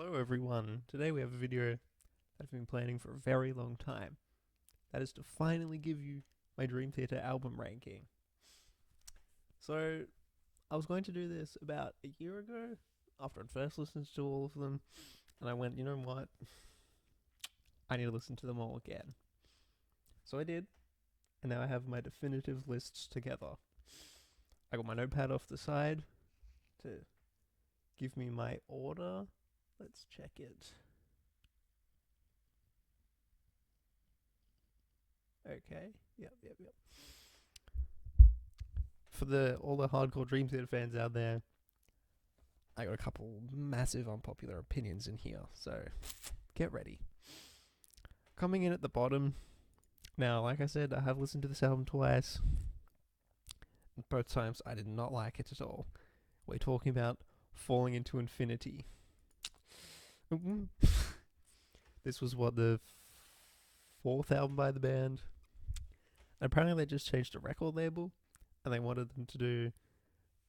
Hello everyone, today we have a video that I've been planning for a very long time. That is to finally give you my Dream Theater album ranking. So, I was going to do this about a year ago, after I'd first listened to all of them, and I went, you know what, I need to listen to them all again. So I did, and now I have my definitive lists together. I got my notepad off the side to give me my order. Let's check it. Okay. Yep. For all the hardcore Dream Theater fans out there, I got a couple massive unpopular opinions in here, so get ready. Coming in at the bottom, now, like I said, I have listened to this album twice. Both times I did not like it at all. We're talking about Falling Into Infinity. This was the fourth album by the band. And apparently they just changed the record label, and they wanted them to do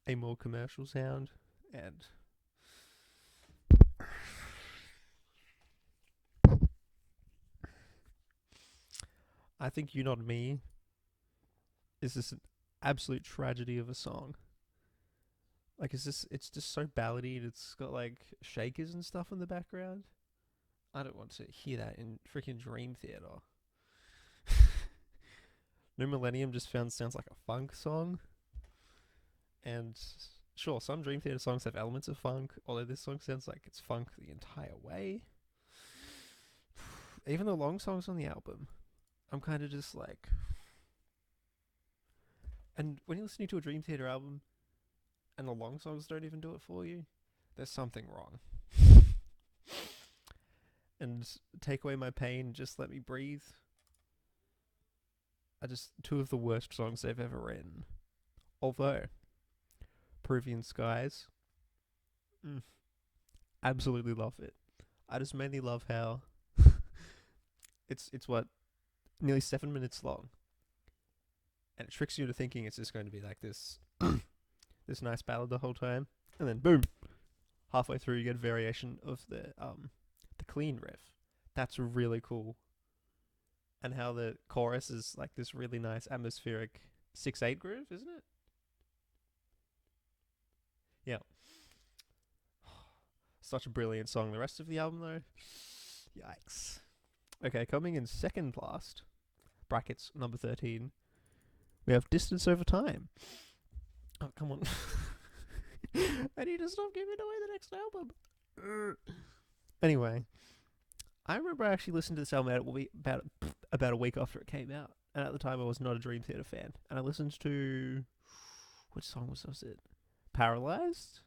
a more commercial sound, and I think You Not Me is this an absolute tragedy of a song. Like, it's just so ballady, and it's got like shakers and stuff in the background. I don't want to hear that in freaking Dream Theater. New Millennium just sounds like a funk song. And sure, some Dream Theater songs have elements of funk, although this song sounds like it's funk the entire way. Even the long songs on the album, I'm kind of just like... And when you're listening to a Dream Theater album, and the long songs don't even do it for you, there's something wrong. And Take Away My Pain, Just Let Me Breathe are just two of the worst songs they've ever written. Although, Peruvian Skies, absolutely love it. I just mainly love how it's what, nearly 7 minutes long, and it tricks you into thinking it's just going to be like this this nice ballad the whole time, and then boom, halfway through you get a variation of the clean riff. That's really cool. And how the chorus is like this really nice atmospheric 6/8 groove, isn't it? Yeah. Such a brilliant song. The rest of the album though, yikes. Okay, coming in second last, brackets number 13, we have Distance Over Time. Oh, come on. I need to stop giving away the next album. Anyway, I remember I actually listened to this album about a week after it came out. And at the time I was not a Dream Theater fan. And I listened to... Which song was it? Paralyzed?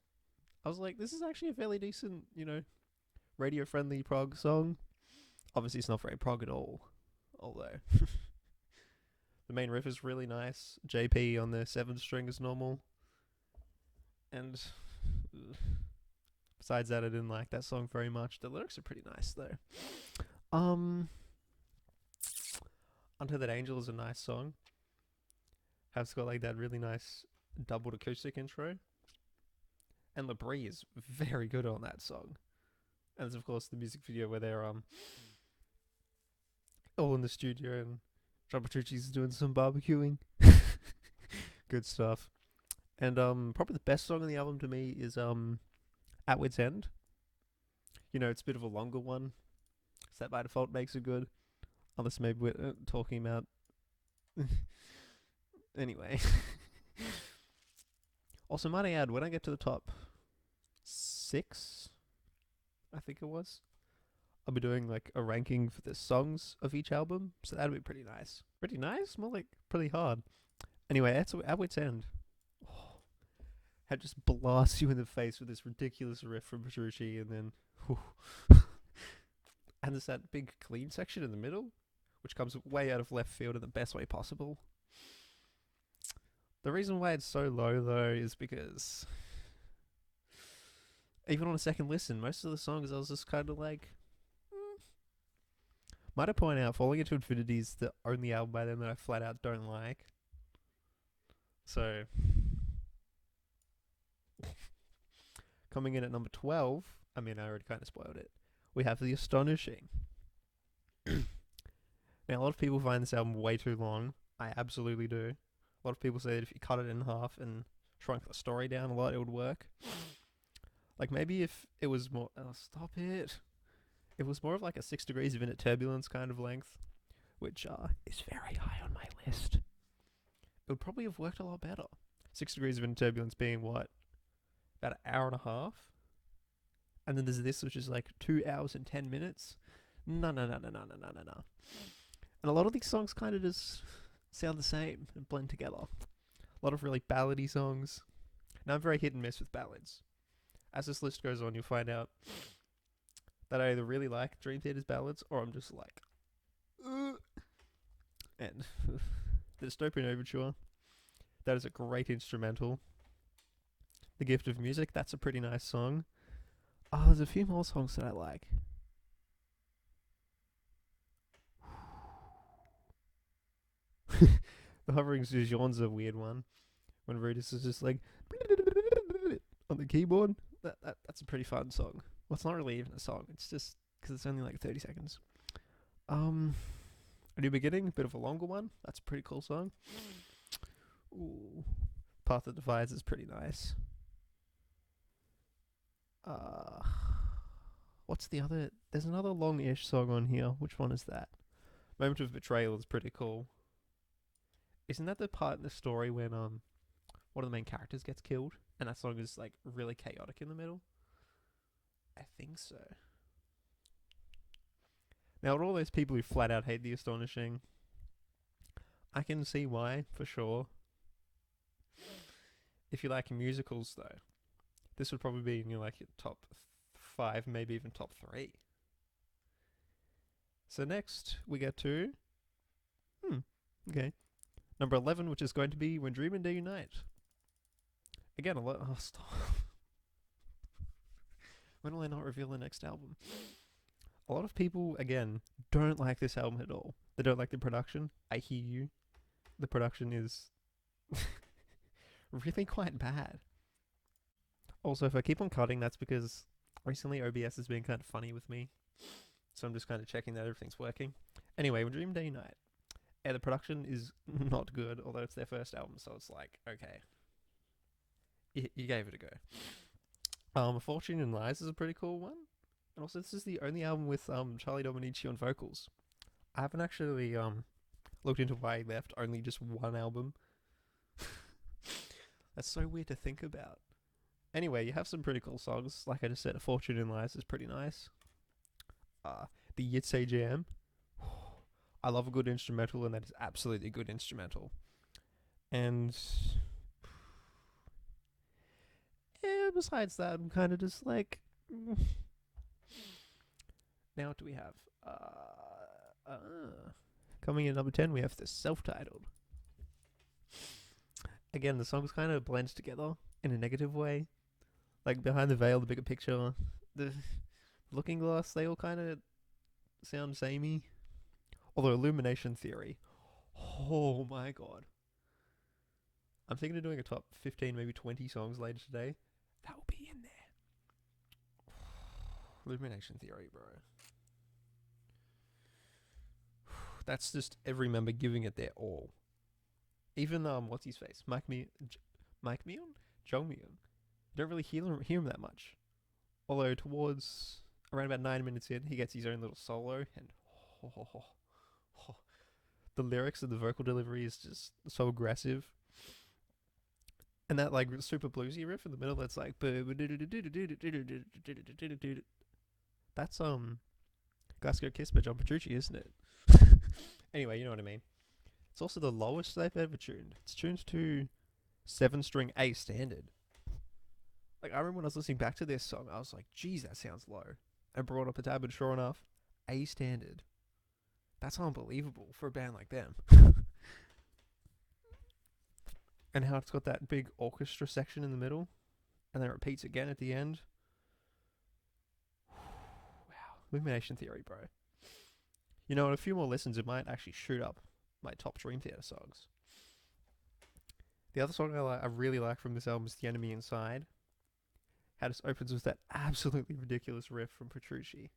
I was like, this is actually a fairly decent, radio-friendly prog song. Obviously it's not very prog at all. Although... The main riff is really nice. JP on the 7th string is normal. And besides that, I didn't like that song very much. The lyrics are pretty nice though. Until That Angel is a nice song. Has got like that really nice doubled acoustic intro. And Labrie is very good on that song. And there's of course the music video where they're all in the studio and John Petrucci's doing some barbecuing. Good stuff. And probably the best song on the album to me is At Wit's End. It's a bit of a longer one, so that by default makes it good. Unless maybe we're talking about... Anyway. Also, might I add, when I get to the top 6, I think it was, I'll be doing like a ranking for the songs of each album, so that'd be pretty nice. Pretty nice? More like pretty hard. Anyway, that's At Wit's End. Oh, how it just blasts you in the face with this ridiculous riff from Petrucci, and then... And there's that big clean section in the middle, which comes way out of left field in the best way possible. The reason why it's so low, though, is because... Even on a second listen, most of the songs I was just kind of like... Might I point out, Falling Into Infinity is the only album by them that I flat out don't like. So... Coming in at number 12, I mean, I already kind of spoiled it. We have the Astonishing. Now, a lot of people find this album way too long. I absolutely do. A lot of people say that if you cut it in half and shrunk the story down a lot, it would work. Like, maybe if it was more... Oh, stop it. It was more of like a 6 degrees of inner turbulence kind of length, which is very high on my list. It would probably have worked a lot better. 6 degrees of inner turbulence being what? About an hour and a half? And then there's this, which is like 2 hours and 10 minutes. No. And a lot of these songs kind of just sound the same and blend together. A lot of really ballady songs. Now, I'm very hit and miss with ballads. As this list goes on, you'll find out that I either really like Dream Theater's ballads, or I'm just like, ugh. And the Dystopian Overture, that is a great instrumental. The Gift of Music, that's a pretty nice song. Oh, there's a few more songs that I like. The Hovering Zujon's a weird one. When Rudis is just like on the keyboard. That's a pretty fun song. Well, it's not really even a song. It's just because it's only like 30 seconds. A New Beginning, a bit of a longer one. That's a pretty cool song. Ooh. Path That Divides is pretty nice. What's the other? There's another long-ish song on here. Which one is that? Moment of Betrayal is pretty cool. Isn't that the part in the story when one of the main characters gets killed, and that song is like really chaotic in the middle? I think so. Now, all those people who flat out hate the Astonishing, I can see why, for sure. If you like musicals, though, this would probably be in your top 5, maybe even top 3. So next, we get to... okay. Number 11, which is going to be When Dream and Day Unite. Again, a lot... Oh, stop. When will I not reveal the next album? A lot of people, again, don't like this album at all. They don't like the production. I hear you. The production is really quite bad. Also, if I keep on cutting, that's because recently OBS has been kind of funny with me. So I'm just kind of checking that everything's working. Anyway, When Dream Day Unite. Yeah, the production is not good, although it's their first album, so it's like, okay. You gave it a go. Fortune and Lies is a pretty cool one. And also, this is the only album with Charlie Dominici on vocals. I haven't actually looked into why he left only just one album. That's so weird to think about. Anyway, you have some pretty cool songs. Like I just said, A Fortune in Lies is pretty nice. The Yitse Jam. I love a good instrumental, and that is absolutely a good instrumental. And... yeah, besides that, I'm kind of just like... Now what do we have? Coming in at number 10, we have the Self-Titled. Again, the songs kind of blend together in a negative way. Like Behind the Veil, The Bigger Picture, the Looking Glass, they all kind of sound samey. Although Illumination Theory, oh my god. I'm thinking of doing a top 15, maybe 20 songs later today. That will be in there. Illumination Theory, bro. That's just every member giving it their all. Even, what's his face? Mike Meon? Jong Meon. You don't really hear him that much. Although towards around about 9 minutes in, he gets his own little solo, and the lyrics and the vocal delivery is just so aggressive. And that like super bluesy riff in the middle that's like that's Glasgow Kiss by John Petrucci, isn't it? Anyway, you know what I mean. It's also the lowest they've ever tuned. It's tuned to 7-string A standard. Like, I remember when I was listening back to this song, I was like, geez, that sounds low. I brought up a tab, and sure enough, A standard. That's unbelievable for a band like them. And how it's got that big orchestra section in the middle, and then it repeats again at the end. Wow. Illumination Theory, bro. You know, in a few more listens, it might actually shoot up my top Dream Theater songs. The other song I really like from this album is The Enemy Inside. how this opens with that absolutely ridiculous riff from Petrucci.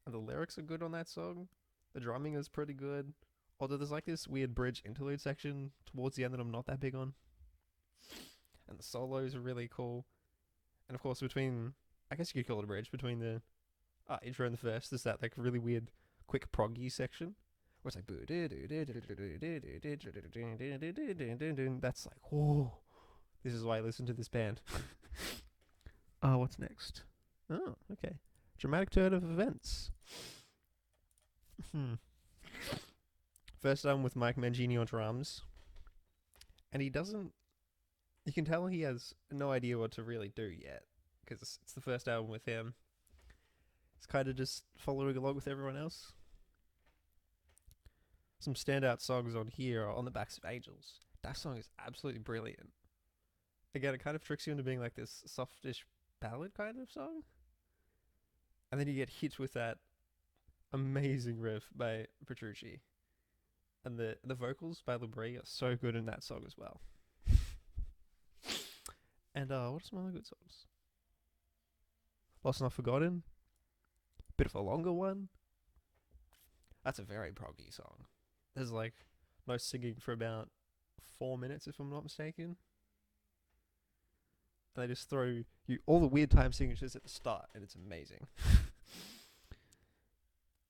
And the lyrics are good on that song. The drumming is pretty good. Although there's like this weird bridge interlude section towards the end that I'm not that big on. And the solos are really cool. And of course, I guess you could call it a bridge, between the intro and the verse, there's that like really weird, quick proggy section where it's like, that's like, whoa, this is why I listen to this band. What's next? Oh, okay. Dramatic turn of events. First album with Mike Mangini on drums. And you can tell he has no idea what to really do yet, because it's the first album with him. He's kind of just following along with everyone else. Some standout songs on here are On the Backs of Angels. That song is absolutely brilliant. Again, it kind of tricks you into being like this softish ballad kind of song. And then you get hit with that amazing riff by Petrucci. And the vocals by Labrie are so good in that song as well. And what are some other good songs? Lost Not Forgotten. Bit of a longer one. That's a very proggy song. There's like no singing for about 4 minutes, if I'm not mistaken. And they just throw you all the weird time signatures at the start, and it's amazing.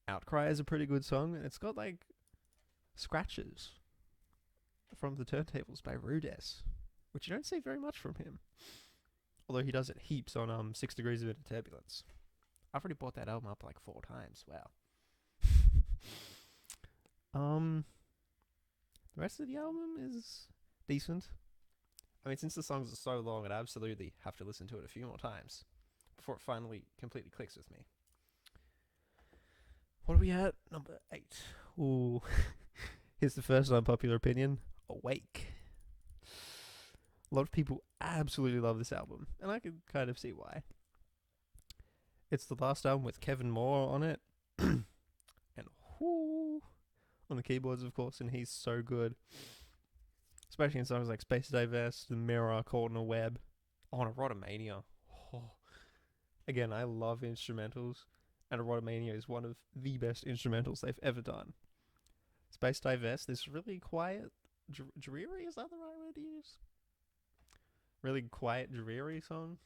Outcry is a pretty good song, and it's got like scratches from the turntables by Rudess, which you don't see very much from him. Although he does it heaps on 6 Degrees of Turbulence. I've already bought that album up like 4 times. Wow. The rest of the album is decent. I mean, since the songs are so long, I'd absolutely have to listen to it a few more times before it finally completely clicks with me. What are we at? Number 8. Ooh. Here's the first unpopular opinion. Awake. A lot of people absolutely love this album, and I can kind of see why. It's the last album with Kevin Moore on it. And whoo, on the keyboards, of course, and he's so good. Especially in songs like Space Divest, The Mirror, Caught in a Web. On Erotomania. Oh. Again, I love instrumentals, and Erotomania is one of the best instrumentals they've ever done. Space Divest, this really quiet, dreary, is that the right word to use? Really quiet, dreary song.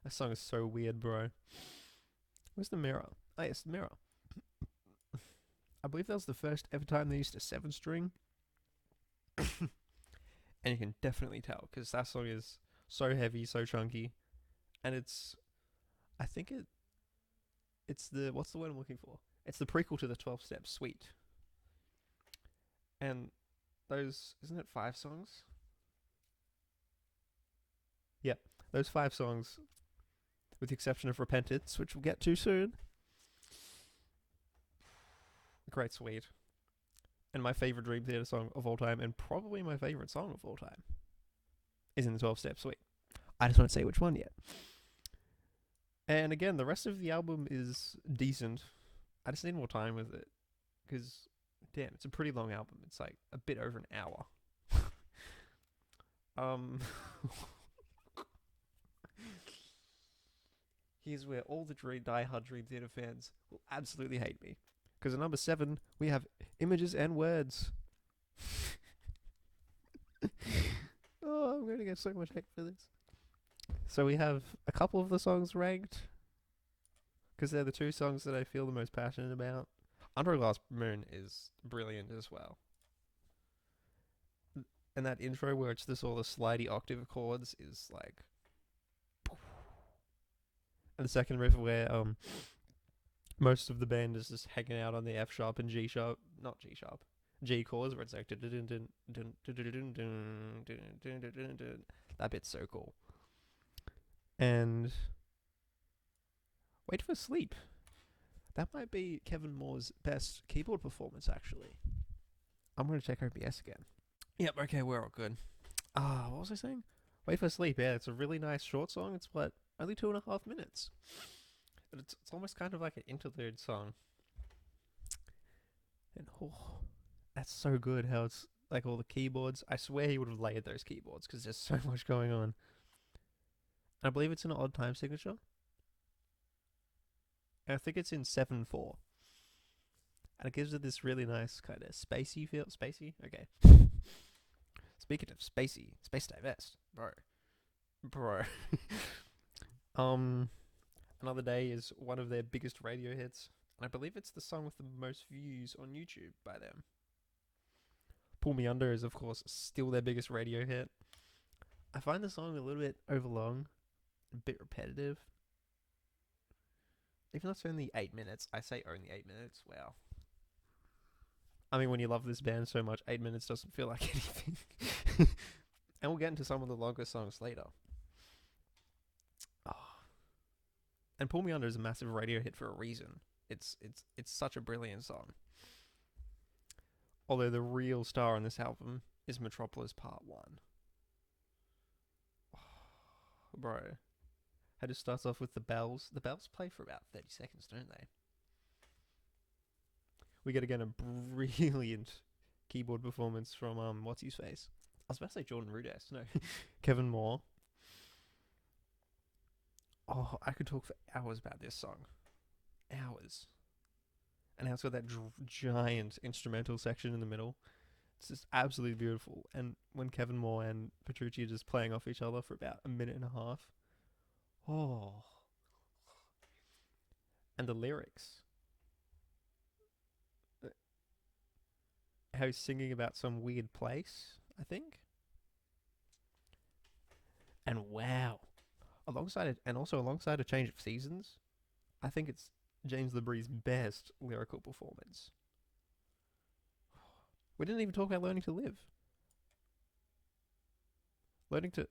That song is so weird, bro. Where's The Mirror? Oh, yes, The Mirror. I believe that was the first ever time they used a 7-string. And you can definitely tell, because that song is so heavy, so chunky. And it's what's the word I'm looking for? It's the prequel to the 12-step suite. And isn't it 5 songs? Yeah, those 5 songs, with the exception of Repentance, which we'll get to soon. Great suite. And my favorite Dream Theater song of all time, and probably my favorite song of all time, is in the 12-step suite. I just won't say which one yet. And again, the rest of the album is decent. I just need more time with it, because, damn, it's a pretty long album. It's like a bit over an hour. Here's where all the die-hard Dream Theater fans will absolutely hate me. Because at number 7, we have Images and Words. Oh, I'm going to get so much hate for this. So we have a couple of the songs ranked, because they're the 2 songs that I feel the most passionate about. Under a Glass Moon is brilliant as well. And that intro where it's all the slidey octave chords is like... And the second riff where most of the band is just hanging out on the F sharp and G sharp, not G sharp, G chords, where it's like that bit's so cool. And Wait for Sleep. That might be Kevin Moore's best keyboard performance, actually. I'm going to check OBS again. Yep, okay, we're all good. What was I saying? Wait for Sleep, yeah, it's a really nice short song. It's only 2.5 minutes. But it's almost kind of like an interlude song. And that's so good how it's like all the keyboards. I swear he would have layered those keyboards because there's so much going on. And I believe it's an odd time signature. And I think it's in 7/4. And it gives it this really nice kind of spacey feel. Spacey? Okay. Speaking of spacey, Space Divest. Bro. Another Day is one of their biggest radio hits. And I believe it's the song with the most views on YouTube by them. Pull Me Under is, of course, still their biggest radio hit. I find the song a little bit overlong, a bit repetitive. Even though it's only 8 minutes, I say only 8 minutes. Wow. I mean, when you love this band so much, 8 minutes doesn't feel like anything. And we'll get into some of the longer songs later. Oh. And Pull Me Under is a massive radio hit for a reason. It's such a brilliant song. Although the real star on this album is Metropolis Part 1. Oh, bro. How it starts off with the bells. The bells play for about 30 seconds, don't they? We get again a brilliant keyboard performance from what's his face? I was about to say Jordan Rudess. No, Kevin Moore. Oh, I could talk for hours about this song. Hours. And how it's got that giant instrumental section in the middle. It's just absolutely beautiful. And when Kevin Moore and Petrucci are just playing off each other for about a minute and a half. Oh. And the lyrics. How he's singing about some weird place, I think. And wow. Alongside A Change of Seasons, I think it's James LeBrie's best lyrical performance. We didn't even talk about Learning to Live.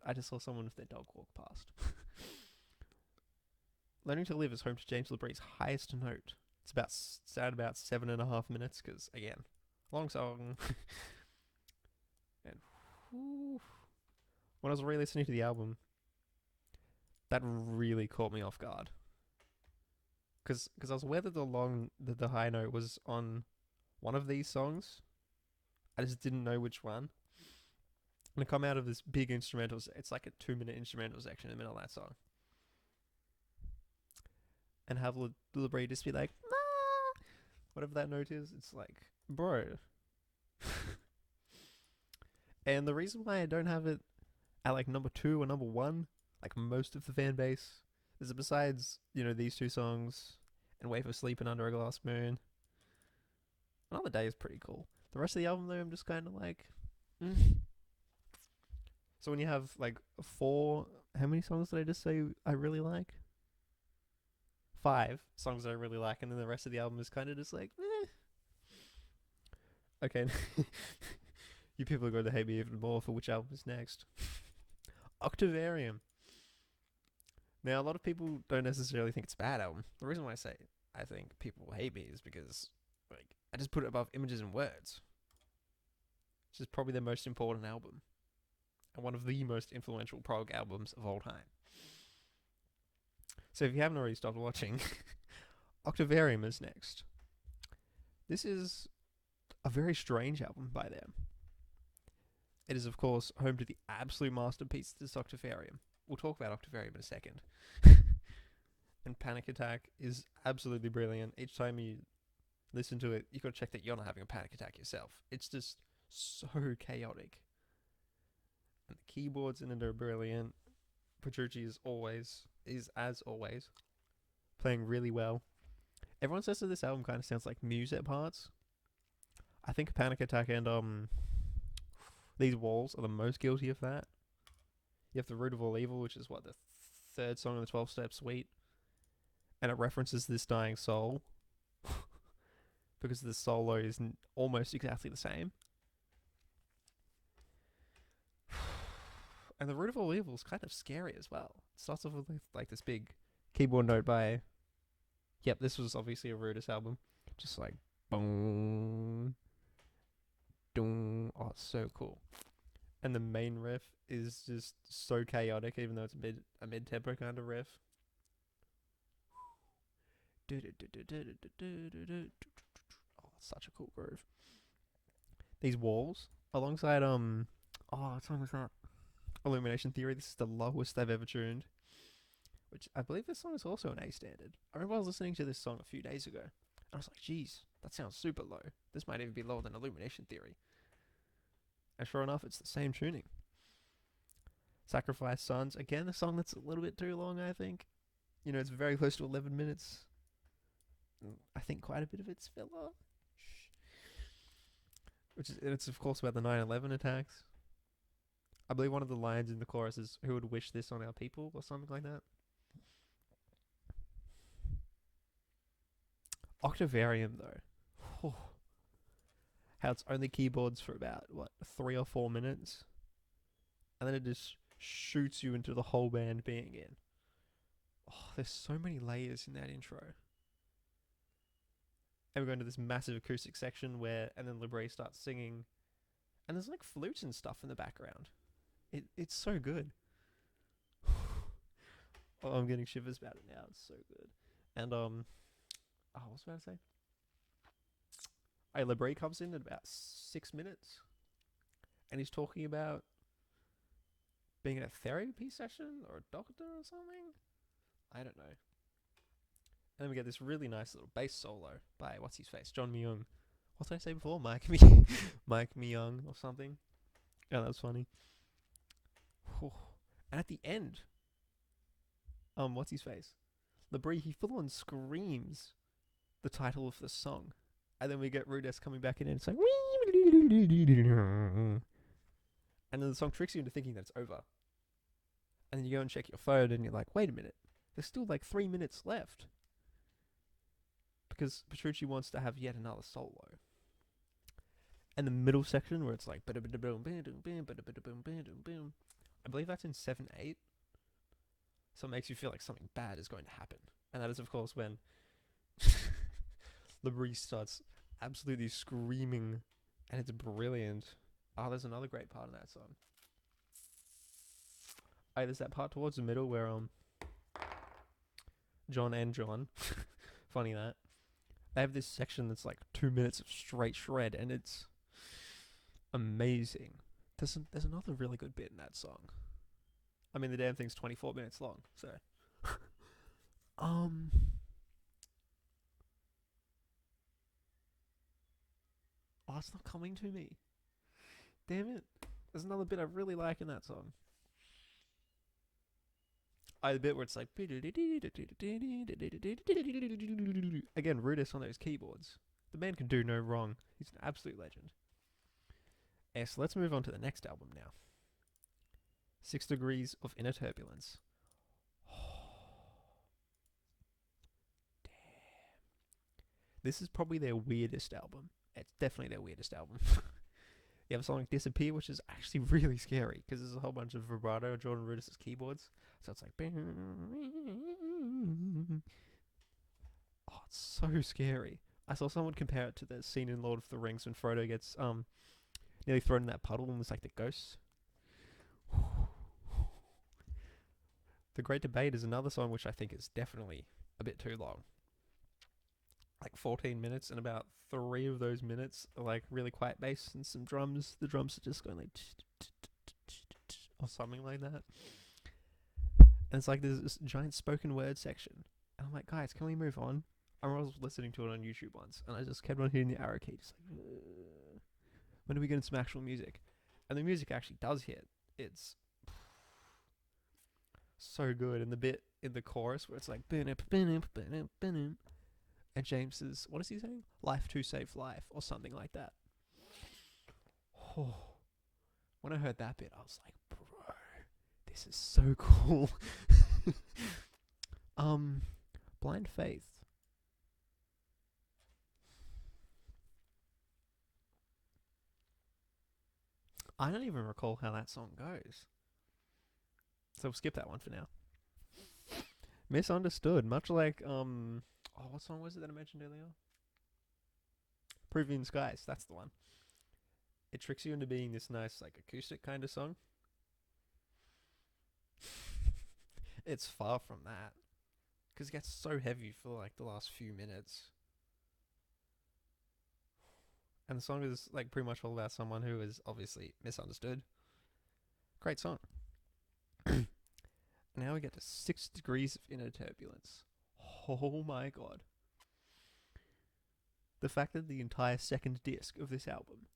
I just saw someone with their dog walk past. Learning to Live is home to James LeBrie's highest note. It's at about 7.5 minutes, because, again, long song. And whew, when I was re-listening to the album, that really caught me off guard. Because I was aware that the high note was on one of these songs. I just didn't know which one. And I come out of this big instrumental. It's like a 2-minute instrumental section in the middle of that song. And have LeBrie just be like, ah! Whatever that note is. It's like, bro. And the reason why I don't have it at like number 2 or number 1, like most of the fan base, is that besides, these two songs and Wait for Sleep and Under a Glass Moon, Another Day is pretty cool. The rest of the album, though, I'm just kind of like, So when you have like 4, how many songs did I just say I really like? 5 songs that I really like, and then the rest of the album is kind of just like, Okay. You people are going to hate me even more for which album is next. Octavarium. Now, a lot of people don't necessarily think it's a bad album. The reason why I think people hate me is because, I just put it above Images and Words, which is probably their most important album, and one of the most influential prog albums of all time. So if you haven't already stopped watching, Octavarium is next. This is a very strange album by them. It is, of course, home to the absolute masterpiece, this Octavarium. We'll talk about Octavarium in a second. And Panic Attack is absolutely brilliant. Each time you listen to it, you've got to check that you're not having a panic attack yourself. It's just so chaotic. And the keyboards in it are brilliant. Petrucci is as always, playing really well. Everyone says that this album kind of sounds like Muse at parts. I think Panic Attack and These Walls are the most guilty of that. You have The Root of All Evil, which is the 3rd song in the 12-step suite, and it references this dying soul because the solo is almost exactly the same. And The Root of All Evil is kind of scary as well. It starts off with like this big keyboard note by, this was obviously a Rudess album, just like boom, doom. Oh, it's so cool. And the main riff is just so chaotic, even though it's a mid-tempo kind of riff. Oh, it's such a cool groove. These Walls, alongside what song was that? Illumination Theory. This is the lowest I've ever tuned. Which I believe this song is also an A standard. I remember I was listening to this song a few days ago, and I was like, "Geez, that sounds super low. This might even be lower than Illumination Theory." And sure enough, it's the same tuning. Sacrifice Sons. Again, a song that's a little bit too long, I think. You know, it's very close to 11 minutes. I think quite a bit of it's filler. It's of course about the 9/11 attacks. I believe one of the lines in the chorus is, "Who would wish this on our people?" or something like that. Octavarium, though. How it's only keyboards for about, 3 or 4 minutes. And then it just shoots you into the whole band being in. Oh, there's so many layers in that intro. And we go into this massive acoustic section and then Libre starts singing. And there's like flutes and stuff in the background. It's so good. Oh, I'm getting shivers about it now. It's so good. And, what was I about to say? Libre comes in at about 6 minutes. And he's talking about being in a therapy session or a doctor or something. I don't know. And then we get this really nice little bass solo by what's his face, John Myung. What did I say before? Mike Myung or something. Yeah, that was funny. And at the end, what's his face? Libre, he full on screams the title of the song. And then we get Rudes coming back in and it's like, and then the song tricks you into thinking that it's over. And then you go and check your phone and you're like, wait a minute, there's still like 3 minutes left. Because Petrucci wants to have yet another solo. And the middle section where it's like, I believe that's in 7/8. So it makes you feel like something bad is going to happen. And that is, of course, when Libre starts absolutely screaming, and it's brilliant. Oh, there's another great part in that song. There's that part towards the middle where John and John, funny that, they have this section that's like 2 minutes of straight shred, and it's amazing. There's another really good bit in that song. I mean, the damn thing's 24 minutes long, so. Oh, it's not coming to me. Damn it. There's another bit I really like in that song. The bit where it's like... Again, Rudis on those keyboards. The man can do no wrong. He's an absolute legend. Yeah, so let's move on to the next album now. 6 Degrees of Inner Turbulence. Damn. This is probably their weirdest album. It's definitely their weirdest album. You have a song like Disappear, which is actually really scary because there's a whole bunch of vibrato on Jordan Rudis' keyboards. So it's like... Oh, it's so scary. I saw someone compare it to the scene in Lord of the Rings when Frodo gets nearly thrown in that puddle and it's like the ghosts. The Great Debate is another song which I think is definitely a bit too long. Like 14 minutes, and about 3 of those minutes are like really quiet bass and some drums. The drums are just going like or something like that. And it's like there's this giant spoken word section. And I'm like, guys, can we move on? I was listening to it on YouTube once, and I just kept on hitting the arrow key, just like, when are we getting some actual music? And the music actually does hit. It's so good. And the bit in the chorus where it's like, and James is, what is he saying? Life to save life, or something like that. Oh. When I heard that bit, I was like, bro, this is so cool. Blind Faith. I don't even recall how that song goes. So we'll skip that one for now. Misunderstood, much like, what song was it that I mentioned earlier? Peruvian Skies, that's the one. It tricks you into being this nice, like, acoustic kind of song. It's far from that. Because it gets so heavy for, like, the last few minutes. And the song is like pretty much all about someone who is obviously misunderstood. Great song. Now we get to 6 Degrees of Inner Turbulence. Oh my god. The fact that the entire second disc of this album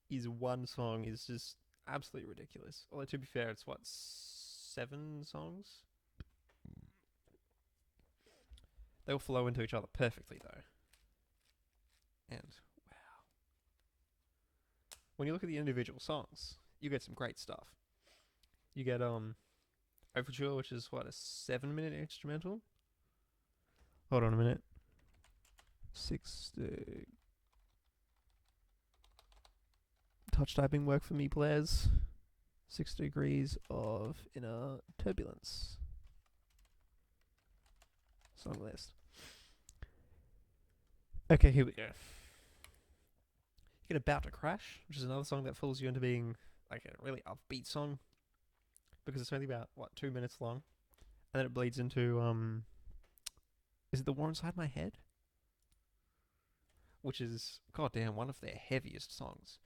is one song is just absolutely ridiculous. Although to be fair, it's what, 7 songs? They all flow into each other perfectly though. And wow. When you look at the individual songs, you get some great stuff. You get Overture, which is what, a 7-minute instrumental? Hold on a minute. 6 touch typing work for me, players. 6 Degrees of Inner Turbulence. Song list. Okay, here we go. You get About to Crash, which is another song that fools you into being like a really upbeat song, because it's only about, what, 2 minutes long, and then it bleeds into is it The War Inside My Head, which is, goddamn, one of their heaviest songs.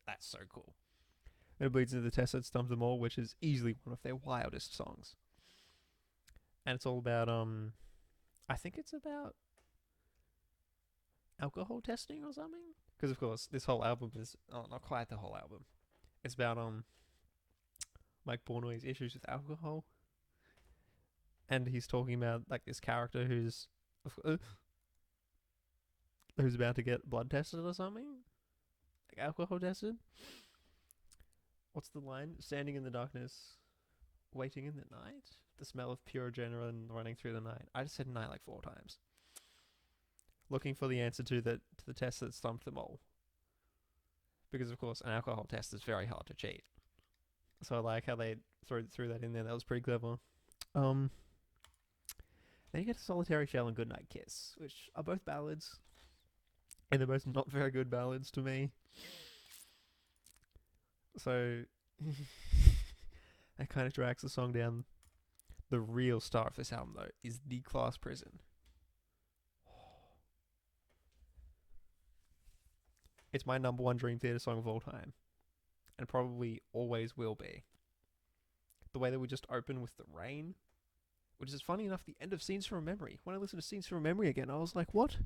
That's so cool. And it bleeds into The Test That Stumped Them All, which is easily one of their wildest songs. And it's all about I think it's about alcohol testing or something, because of course this whole album is not quite the whole album. It's about Mike Portnoy's issues with alcohol, and he's talking about like this character who's about to get blood tested or something, like alcohol tested. What's the line? Standing in the darkness, waiting in the night, the smell of pure adrenaline running through the night. I just said night like 4 times. Looking for the answer to the test that stumped them all. Because of course an alcohol test is very hard to cheat. So I like how they threw that in there. That was pretty clever. Then you get a Solitary Shell and Goodnight Kiss, which are both ballads. And they're both not very good ballads to me. So that kind of drags the song down. The real star of this album, though, is The Glass Prison. It's my number 1 Dream Theater song of all time, and probably always will be. The way that we just open with the rain, which is funny enough, the end of Scenes from a Memory. When I listened to Scenes from a Memory again, I was like, what?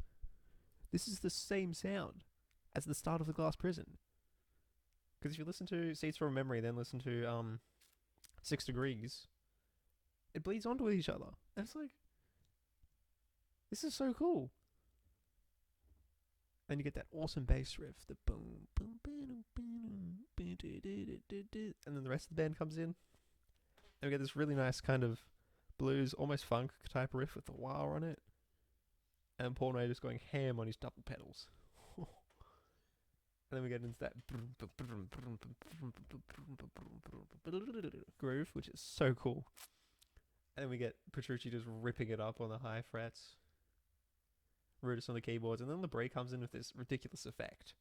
This is the same sound as the start of The Glass Prison. Because if you listen to Scenes from a Memory, then listen to 6 Degrees, it bleeds onto each other. And it's like, this is so cool. Then you get that awesome bass riff, the boom, boom, boom, boom, and then the rest of the band comes in. And we get this really nice kind of blues, almost funk type riff with the wah on it. And Portnoy just going ham on his double pedals. And then we get into that groove, which is so cool. And then we get Petrucci just ripping it up on the high frets. Rudis on the keyboards, and then the break comes in with this ridiculous effect.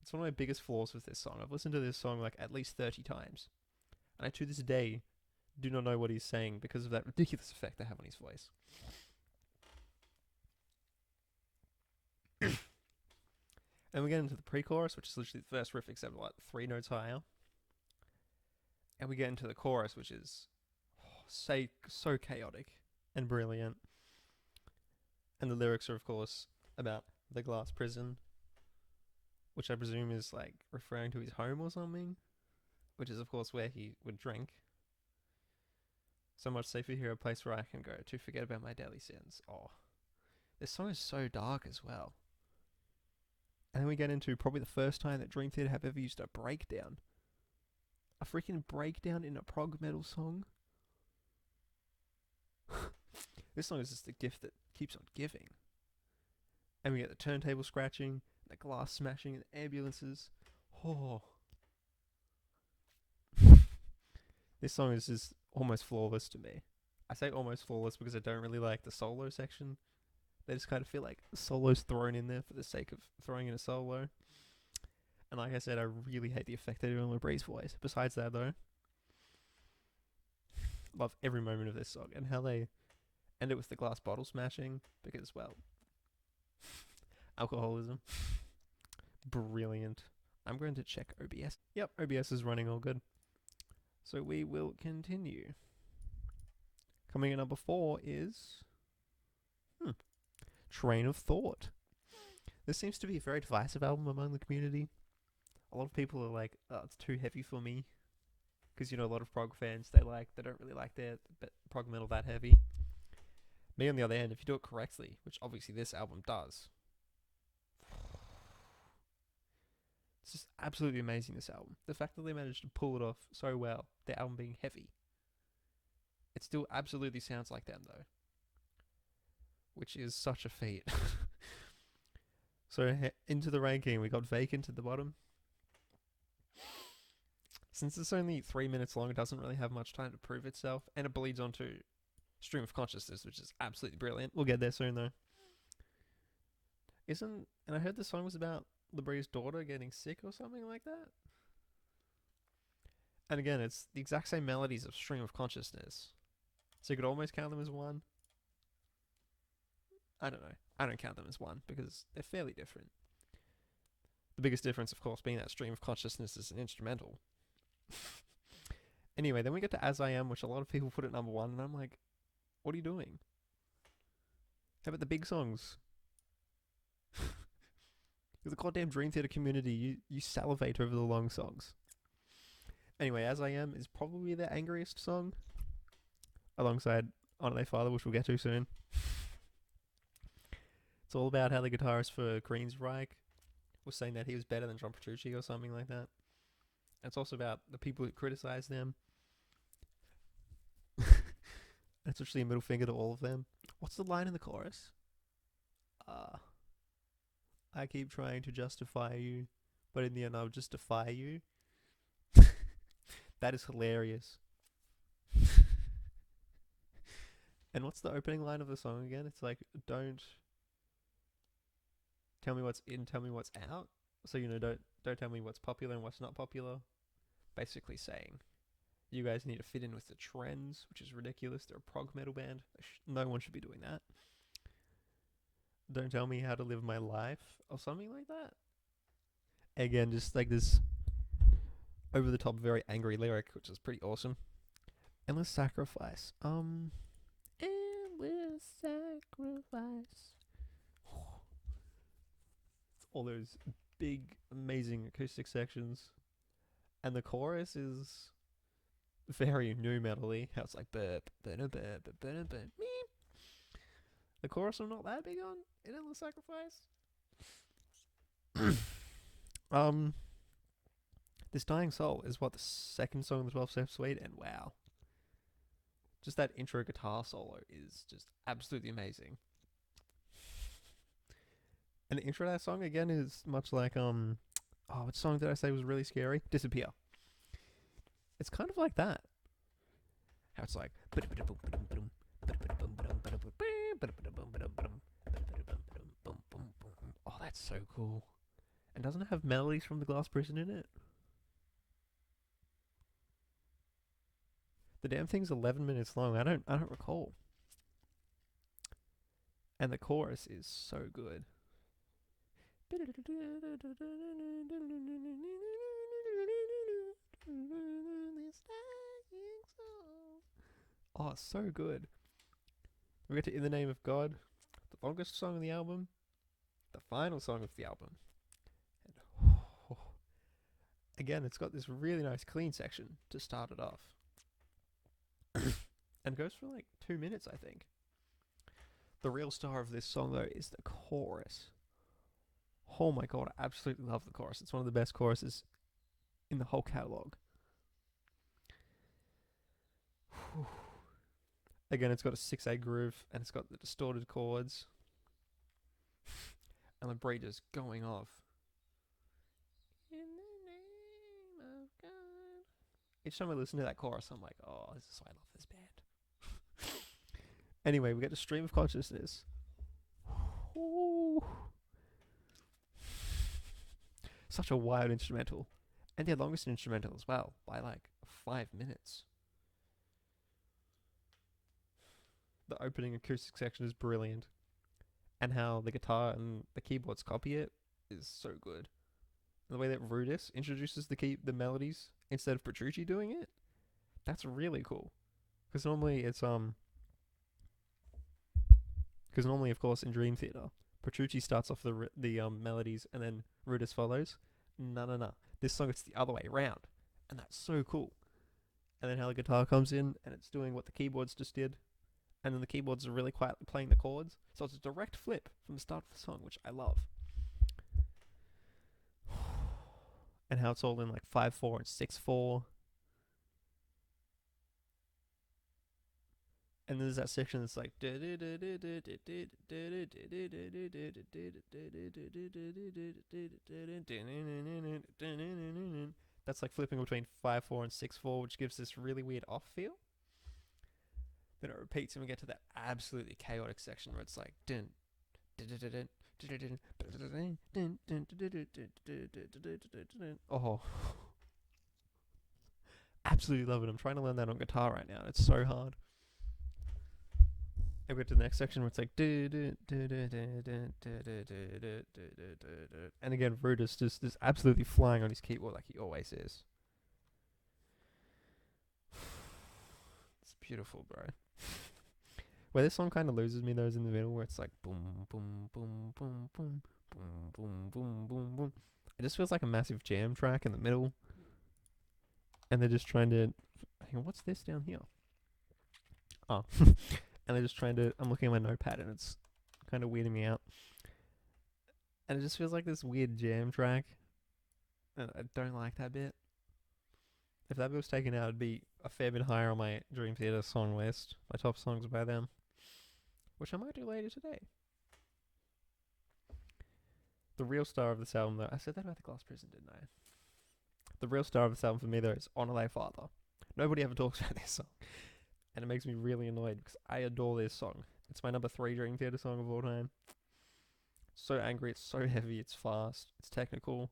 It's one of my biggest flaws with this song. I've listened to this song like at least 30 times, and I to this day do not know what he's saying because of that ridiculous effect they have on his voice. And we get into the pre-chorus, which is literally the first riff except what, 3 notes higher. And we get into the chorus, which is so chaotic and brilliant. And the lyrics are, of course, about the glass prison, which I presume is, like, referring to his home or something, which is, of course, where he would drink. So much safer here, a place where I can go to forget about my daily sins. Oh, this song is so dark as well. And then we get into probably the first time that Dream Theater have ever used a breakdown. A freaking breakdown in a prog metal song. This song is just a gift that keeps on giving. And we get the turntable scratching, the glass smashing, and the ambulances. Oh. This song is just almost flawless to me. I say almost flawless because I don't really like the solo section. They just kind of feel like solos thrown in there for the sake of throwing in a solo. And like I said, I really hate the effect they do on LeBrie's voice. Besides that, though, love every moment of this song and how they End it with the glass bottle smashing because, well, alcoholism. Brilliant. I'm going to check OBS. Yep, OBS is running all good. So we will continue. Coming in number 4 is Train of Thought. This seems to be a very divisive album among the community. A lot of people are like, oh, it's too heavy for me. Because, you know, a lot of prog fans, they don't really like their prog metal that heavy. Me, on the other hand, if you do it correctly, which obviously this album does, it's just absolutely amazing, this album. The fact that they managed to pull it off so well, their album being heavy, it still absolutely sounds like them, though. Which is such a feat. So, into the ranking, we got Vacant at the bottom. Since it's only 3 minutes long, it doesn't really have much time to prove itself, and it bleeds onto Stream of Consciousness, which is absolutely brilliant. We'll get there soon, though. And I heard the song was about Labrie's daughter getting sick or something like that. And again, it's the exact same melodies of Stream of Consciousness. So you could almost count them as one. I don't know. I don't count them as one because they're fairly different. The biggest difference, of course, being that Stream of Consciousness is an instrumental. Anyway, then we get to As I Am, which a lot of people put at number 1, and I'm like, what are you doing? How about the big songs? You're the goddamn Dream Theater community. You salivate over the long songs. Anyway, As I Am is probably their angriest song, alongside Honor Thy Father, which we'll get to soon. It's all about how the guitarist for Queensryche was saying that he was better than John Petrucci or something like that. And it's also about the people who criticize them. It's actually a middle finger to all of them. What's the line in the chorus? I keep trying to justify you, but in the end I'll just defy you. That is hilarious. And what's the opening line of the song again? It's like, don't tell me what's in, tell me what's out. So, you know, don't tell me what's popular and what's not popular. Basically saying, you guys need to fit in with the trends, which is ridiculous. They're a prog metal band. No one should be doing that. Don't tell me how to live my life, or something like that. Again, just like this over the top, very angry lyric, which is pretty awesome. Endless Sacrifice. Endless Sacrifice. All those big, amazing acoustic sections. And the chorus is very new metal-y. How it's like burp, burp, burp, burp, burp, burp. The chorus I'm not that big on in Endless Sacrifice. This Dying Soul is what, the second song of the 12-step suite, and wow. Just that intro guitar solo is just absolutely amazing. And the intro to that song again is much like what song did I say was really scary? Disappear. It's kind of like that. How it's like, oh, that's so cool. And doesn't it have melodies from The Glass Prison in it? The damn thing's 11 minutes long. I don't recall. And the chorus is so good. Oh, it's so good. We get to In the Name of God, the longest song on the album, the final song of the album. And again, it's got this really nice clean section to start it off. And goes for like 2 minutes, I think. The real star of this song, though, is the chorus. Oh my god, I absolutely love the chorus. It's one of the best choruses in the whole catalogue. Again, it's got a 6/8 groove, and it's got the distorted chords. And the bridge is going off. In the name of God. Each time I listen to that chorus, I'm like, oh, this is why I love this band. Anyway, we get to Stream of Consciousness. Ooh. Such a wild instrumental. And their longest instrumental as well, by like 5 minutes. the opening acoustic section is brilliant, and how the guitar and the keyboards copy it is so good. And the way that Rudis introduces the melodies instead of Petrucci doing it, that's really cool. Because normally of course in Dream Theater, Petrucci starts off the melodies and then Rudis follows. No. This song it's the other way around, and that's so cool. And then how the guitar comes in and it's doing what the keyboards just did, and then the keyboards are really quietly playing the chords. So it's a direct flip from the start of the song, which I love. And how it's all in like 5/4 and 6/4. And there's that section that's like that's like flipping between 5/4 and 6/4, which gives this really weird off feel. Then it repeats and we get to that absolutely chaotic section where it's like oh, absolutely love it. I'm trying to learn that on guitar right now. It's so hard. I get to the next section where it's like and again Rudis just is absolutely flying on his keyboard like he always is. It's beautiful, bro. Where this song kind of loses me though is in the middle where it's like boom boom boom boom boom boom boom boom boom boom. It just feels like a massive jam track in the middle, and they're just trying to hang on, what's this down here? Oh. And they're just trying to... I'm looking at my notepad and it's kind of weirding me out. And it just feels like this weird jam track. And I don't like that bit. If that bit was taken out, it'd be a fair bit higher on my Dream Theater song list. My top songs by them. Which I might do later today. The real star of this album, though... I said that about The Glass Prison, didn't I? The real star of this album for me, though, is Honor Thy Father. Nobody ever talks about this song. And it makes me really annoyed because I adore this song. It's my number 3 Dream Theater song of all time. So angry, it's so heavy, it's fast, it's technical.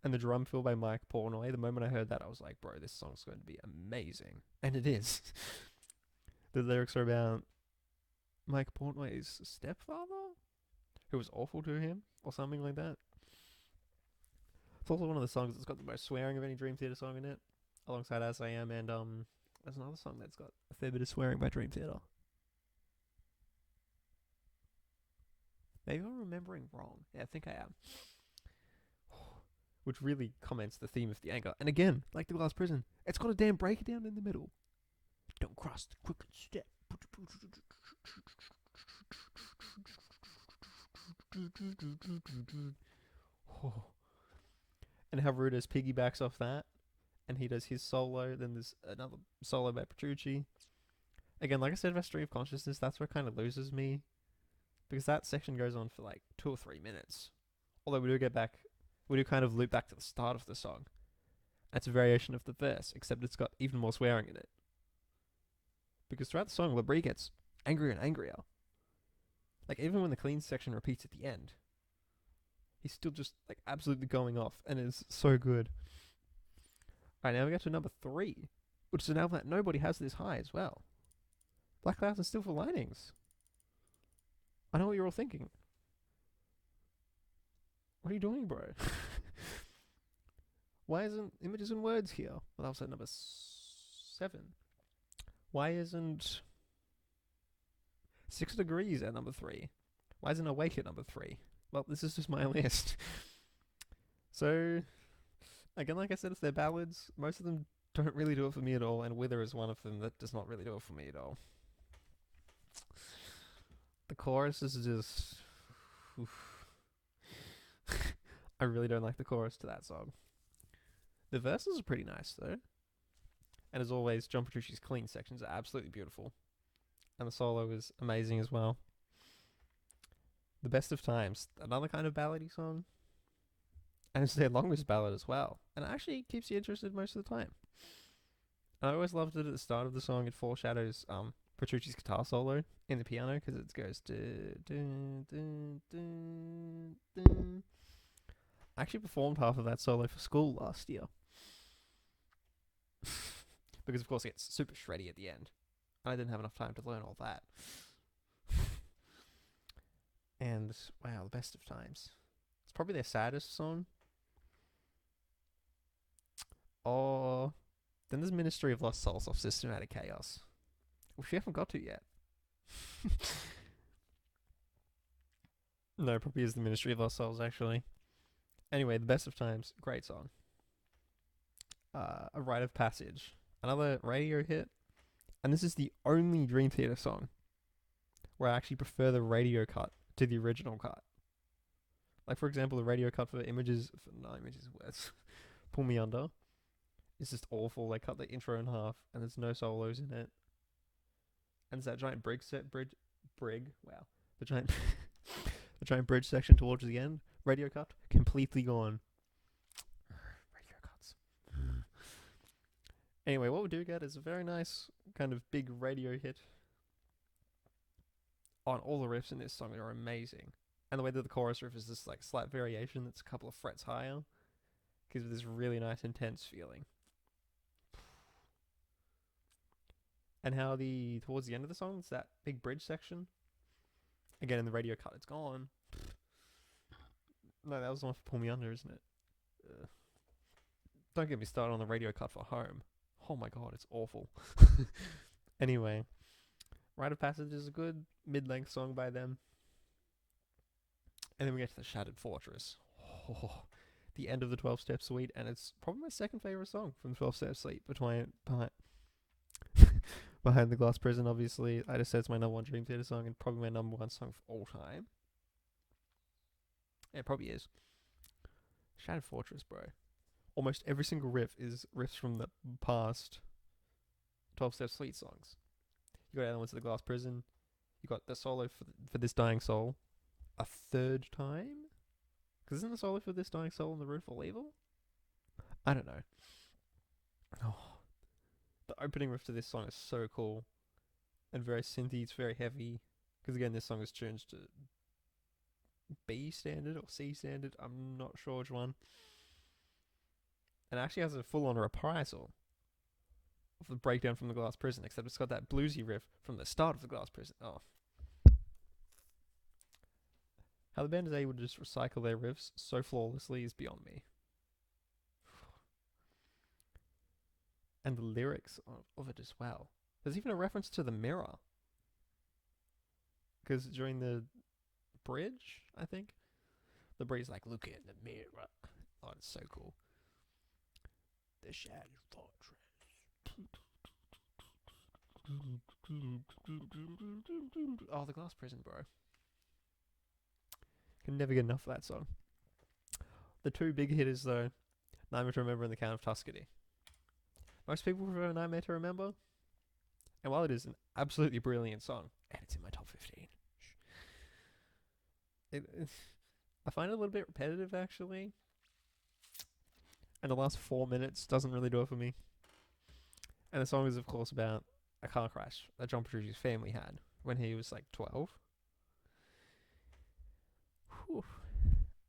And the drum fill by Mike Portnoy, the moment I heard that, I was like, bro, this song's going to be amazing. And it is. The lyrics are about Mike Portnoy's stepfather, who was awful to him, or something like that. It's also one of the songs that's got the most swearing of any Dream Theater song in it, alongside As I Am and there's another song that's got a fair bit of swearing by Dream Theater. Maybe I'm remembering wrong. Yeah, I think I am. Which really comments the theme of the anger. And again, like The Glass Prison, it's got a damn breakdown in the middle. Don't cross the crooked step. And how Rudis piggybacks off that. And he does his solo, then there's another solo by Petrucci. Again, like I said about Stream of Consciousness, that's where it kind of loses me. Because that section goes on for like 2 or 3 minutes. Although we do kind of loop back to the start of the song. It's a variation of the verse, except it's got even more swearing in it. Because throughout the song, Labrie gets angrier and angrier. Like, even when the clean section repeats at the end, he's still just like absolutely going off, and it's so good. Alright, now we get to number 3, which is an album that nobody has this high as well. Black Clouds and Silver Linings. I know what you're all thinking. What are you doing, bro? Why isn't Images and Words here? Well, that was at number 7. Why isn't 6 Degrees at number 3? Why isn't Awake at number 3? Well, this is just my list. So... Again, like I said, it's their ballads. Most of them don't really do it for me at all, and Wither is one of them that does not really do it for me at all. The chorus is just... I really don't like the chorus to that song. The verses are pretty nice, though. And as always, John Petrucci's clean sections are absolutely beautiful. And the solo is amazing as well. The Best of Times, another kind of ballady song. And it's their longest ballad as well. And it actually keeps you interested most of the time. And I always loved it at the start of the song. It foreshadows Petrucci's guitar solo in the piano, because it goes... I actually performed half of that solo for school last year. Because of course it gets super shreddy at the end. I didn't have enough time to learn all that. And wow, the best of times. It's probably their saddest song. Oh, then there's Ministry of Lost Souls off Systematic Chaos, which we haven't got to yet. No, probably is the Ministry of Lost Souls, actually. Anyway, the best of times, great song. A Rite of Passage, another radio hit. And this is the only Dream Theater song where I actually prefer the radio cut to the original cut. Like, for example, the radio cut for Images, words, Pull Me Under. It's just awful. They cut the intro in half, and there's no solos in it. And it's that giant brig. Wow, the giant, the giant bridge section towards the end. Radio cut, completely gone. Radio cuts. Anyway, what we do get is a very nice kind of big radio hit. On all the riffs in this song are amazing, and the way that the chorus riff is this like slight variation that's a couple of frets higher, gives it this really nice intense feeling. And how towards the end of the song, it's that big bridge section. Again, in the radio cut, it's gone. No, that was the one for Pull Me Under, isn't it? Don't get me started on the radio cut for Home. Oh my god, it's awful. Anyway, Rite of Passage is a good mid-length song by them. And then we get to the Shattered Fortress. Oh, the end of the 12-Step Suite, and it's probably my second favorite song from the 12-Step Suite behind the Glass Prison, obviously. I just said it's my number one Dream Theater song and probably my number one song for all time. Yeah, it probably is. Shattered Fortress, bro. Almost every single riff is riffs from the past 12-Step Suite songs. You got Elements of the Glass Prison. You got the solo for This Dying Soul a third time? Because isn't the solo for This Dying Soul on the Root of All Evil? I don't know. Oh. The opening riff to this song is so cool. And very synthy, it's very heavy. Because again, this song is tuned to B standard or C standard. I'm not sure which one. And it actually has a full-on reprisal of the breakdown from the Glass Prison, except it's got that bluesy riff from the start of the Glass Prison. Oh. How the band is able to just recycle their riffs so flawlessly is beyond me. And the lyrics of it as well. There's even a reference to the mirror. Because during the bridge, I think, the bridge is like, look in the mirror. Oh, it's so cool. The Shattered Fortress. Oh, the Glass Prison, bro. Can never get enough of that song. The two big hitters, though, Nightmare to Remember and The Count of Tuscany. Most people prefer Nightmare to Remember. And while it is an absolutely brilliant song, and it's in my top 15, I find it a little bit repetitive, actually. And the last 4 minutes doesn't really do it for me. And the song is, of course, about a car crash that John Petrucci's family had when he was like 12. Whew.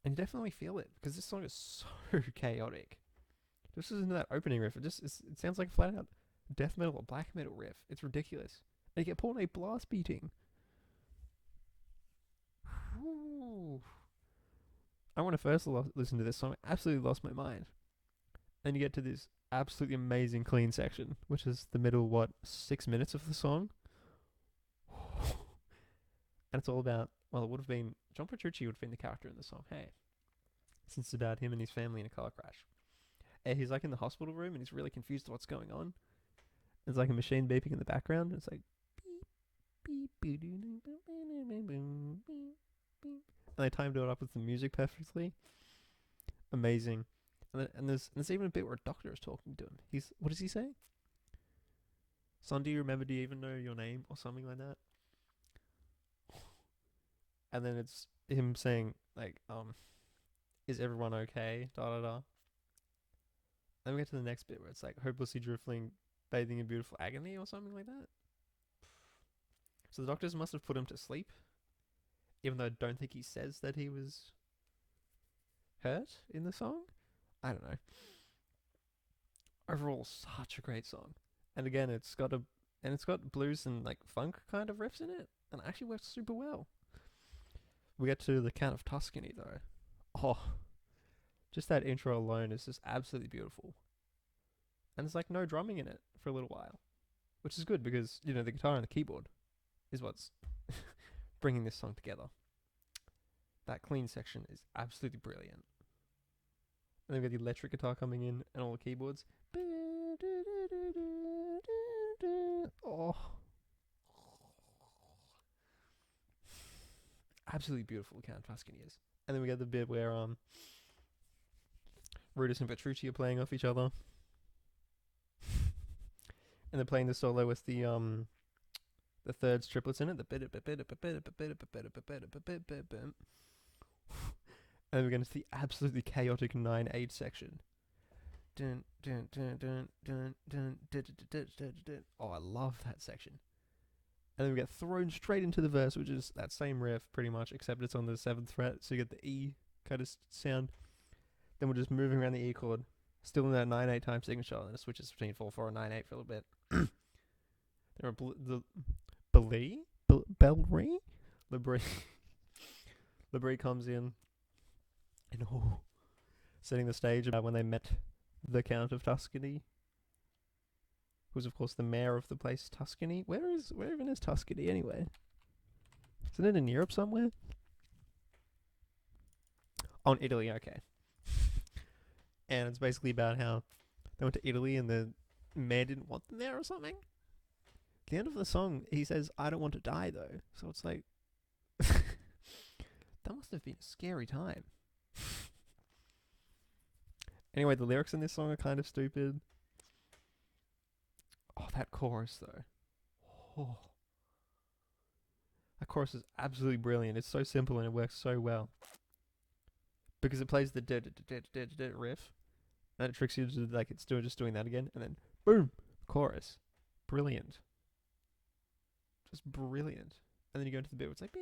And you definitely feel it, because this song is so chaotic. Just listen to that opening riff. It sounds like a flat out death metal or black metal riff. It's ridiculous. And you get Paul A. blast beating. Whew. I want to first listen to this song. I absolutely lost my mind. Then you get to this absolutely amazing clean section, which is the middle, 6 minutes of the song? And it's all about, well, it would have been, John Petrucci would have been the character in the song, hey. Since it's about him and his family in a car crash. And he's like in the hospital room and he's really confused what's going on. There's like a machine beeping in the background. And it's like, beep, beep, and they timed it up with the music perfectly. Amazing. And there's even a bit where a doctor is talking to him. What does he say? Son, do you even know your name? Or something like that. And then it's him saying, like, is everyone okay? Da da da. Then we get to the next bit where it's like, hopelessly drifting, bathing in beautiful agony or something like that. So the doctors must have put him to sleep. Even though I don't think he says that he was hurt in the song. I don't know. Overall, such a great song. And again, it's got And it's got blues and like funk kind of riffs in it, and it actually works super well. We get to the Count of Tuscany though. Oh, just that intro alone is just absolutely beautiful. And there's like no drumming in it for a little while, which is good because, you know, the guitar and the keyboard is what's bringing this song together. That clean section is absolutely brilliant. And then we got the electric guitar coming in and all the keyboards. Oh, absolutely beautiful Count of Tuscany is. And then we get the bit where Rudis and Petrucci are playing off each other. And they're playing the solo with the third triplets in it. And then we get into the absolutely chaotic 9/8 section. Oh, I love that section. And then we get thrown straight into the verse, which is that same riff pretty much, except it's on the 7th fret, so you get the E kind of sound. Then we're just moving around the E chord, still in that 9/8 time signature, and then it switches between 4/4 and 9/8 for a little bit. There are Labrie comes in, and setting the stage about when they met the Count of Tuscany, who was of course the mayor of the place Tuscany. Where even is Tuscany anyway? Isn't it in Europe somewhere? Oh, in Italy, okay. And it's basically about how they went to Italy and the mayor didn't want them there or something. At the end of the song, he says, "I don't want to die," though. So it's like, that must have been a scary time. Anyway, the lyrics in this song are kind of stupid. Oh, that chorus, though. Oh. That chorus is absolutely brilliant. It's so simple and it works so well. Because it plays the riff, and it tricks you to like it's just doing that again, and then boom, chorus. Brilliant. Just brilliant. And then you go into the bit where it's like,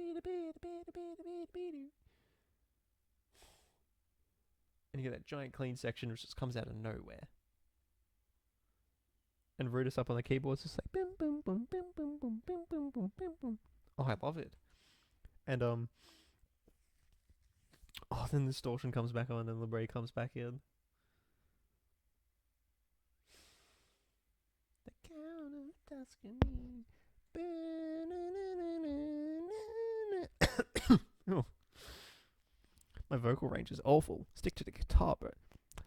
and you get that giant clean section which just comes out of nowhere. And Rudis up on the keyboards just like boom boom boom boom boom boom boom boom boom boom boom. Oh, I love it. And then Distortion comes back on and Labrie comes back in. The Count of Tuscany. Oh. My vocal range is awful. Stick to the guitar, bro.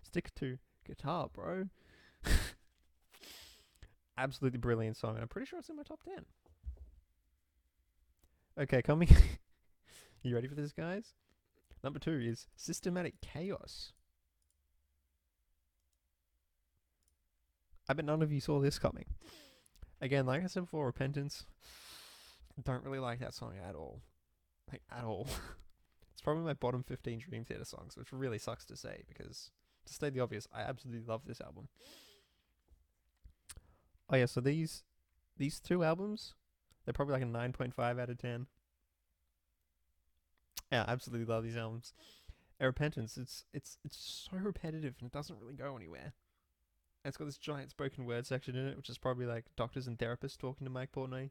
Stick to guitar, bro. Absolutely brilliant song, and I'm pretty sure it's in my top 10. Okay, coming. You ready for this, guys? Number 2 is Systematic Chaos. I bet none of you saw this coming. Again, like I said before, Repentance. Don't really like that song at all. Like, at all. It's probably my bottom 15 Dream Theater songs, which really sucks to say, because, to state the obvious, I absolutely love this album. Oh yeah, so these 2 albums, they're probably like a 9.5 out of 10. Yeah, I absolutely love these albums. And Repentance, it's so repetitive and it doesn't really go anywhere. And it's got this giant spoken word section in it, which is probably like doctors and therapists talking to Mike Portnoy.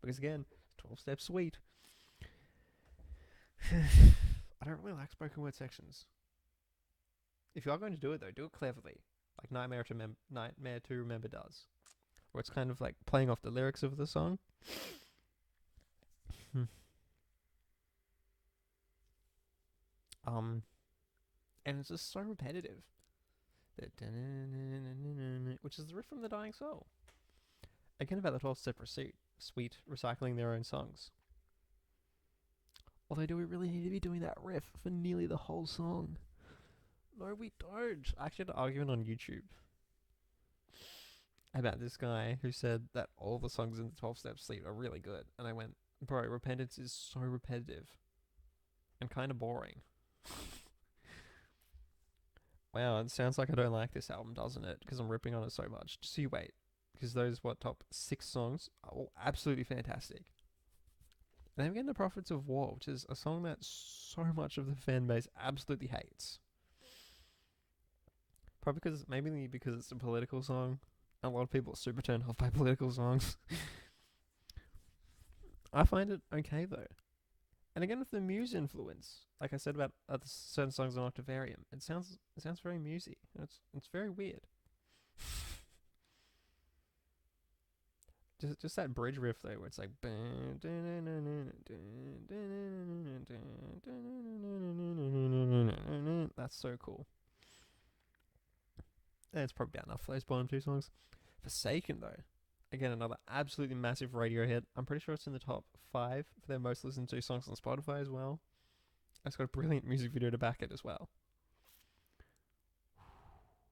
Because again, 12-step suite. I don't really like spoken word sections. If you are going to do it though, do it cleverly. Like Nightmare to Remember does. Where it's kind of like playing off the lyrics of the song. And it's just so repetitive. Which is the riff from The Dying Soul. Again about the 12-step suite recycling their own songs. Although, do we really need to be doing that riff for nearly the whole song? No, we don't. I actually had an argument on YouTube about this guy who said that all the songs in the 12-step suite are really good. And I went, bro, Repentance is so repetitive and kind of boring. Wow, it sounds like I don't like this album, doesn't it? Because I'm ripping on it so much. Just so you wait. Because those, top 6 songs are all absolutely fantastic. And then we get into Prophets of War, which is a song that so much of the fan base absolutely hates. Probably because it's a political song. A lot of people are super turned off by political songs. I find it okay though. And again, with the Muse influence, like I said about certain songs on Octavarium, it sounds very musy. It's very weird. Just that bridge riff though, where it's like, that's so cool. And it's probably about enough for those bottom two songs. Forsaken though, again another absolutely massive radio hit. I'm pretty sure it's in the top 5 for their most listened to songs on Spotify as well. It's got a brilliant music video to back it as well.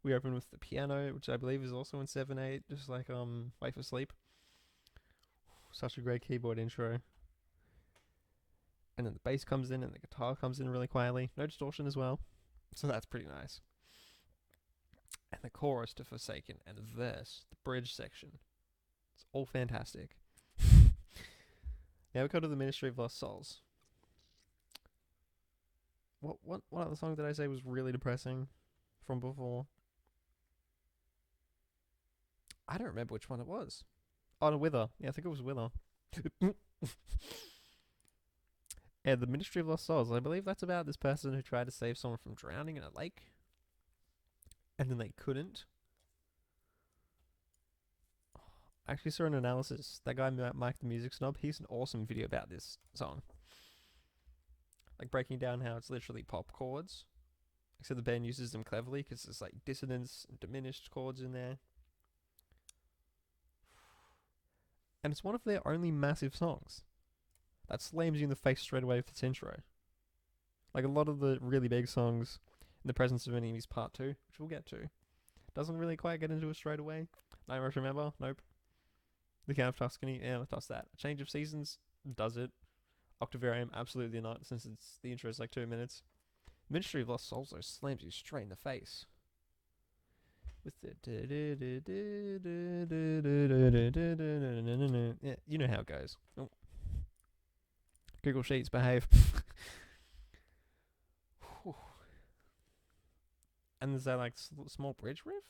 We open with the piano, which I believe is also in 7/8, just like Wait for Sleep. Such a great keyboard intro. And then the bass comes in and the guitar comes in really quietly. No distortion as well. So that's pretty nice. And the chorus to Forsaken and the verse, the bridge section. It's all fantastic. Now we go to the Ministry of Lost Souls. What other song did I say was really depressing from before? I don't remember which one it was. Oh, no, Wither. Yeah, I think it was Wither. Yeah, the Ministry of Lost Souls. I believe that's about this person who tried to save someone from drowning in a lake. And then they couldn't. I actually saw an analysis. That guy, Mike the Music Snob, he's an awesome video about this song. Like breaking down how it's literally pop chords. Except the band uses them cleverly because there's like dissonance and diminished chords in there. And it's one of their only massive songs. That slams you in the face straight away with its intro. Like a lot of the really big songs, In the Presence of Enemies Part 2, which we'll get to, doesn't really quite get into it straight away. Nightmare to Remember, nope. The Count of Tuscany, yeah, toss that. Change of Seasons, does it. Octavarium, absolutely not, since the intro is like 2 minutes. Ministry of Lost Souls, though, slams you straight in the face. With the yeah, you know how it goes. Oh. Google Sheets, behave. And there's that like small bridge riff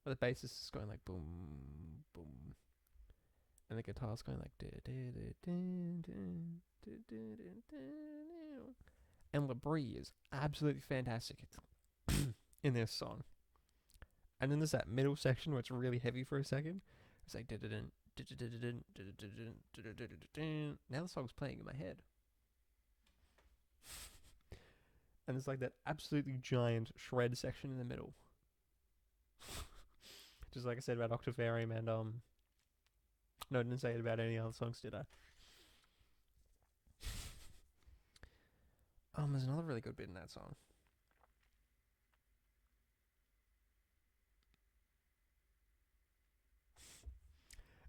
where the bass is going like boom, boom, and the guitar's going like and Labrie is absolutely fantastic in this song. And then there's that middle section where it's really heavy for a second. It's like now the song's playing in my head. And there's like that absolutely giant shred section in the middle. Just like I said about Octavarium and no, I didn't say it about any other songs, did I? There's another really good bit in that song.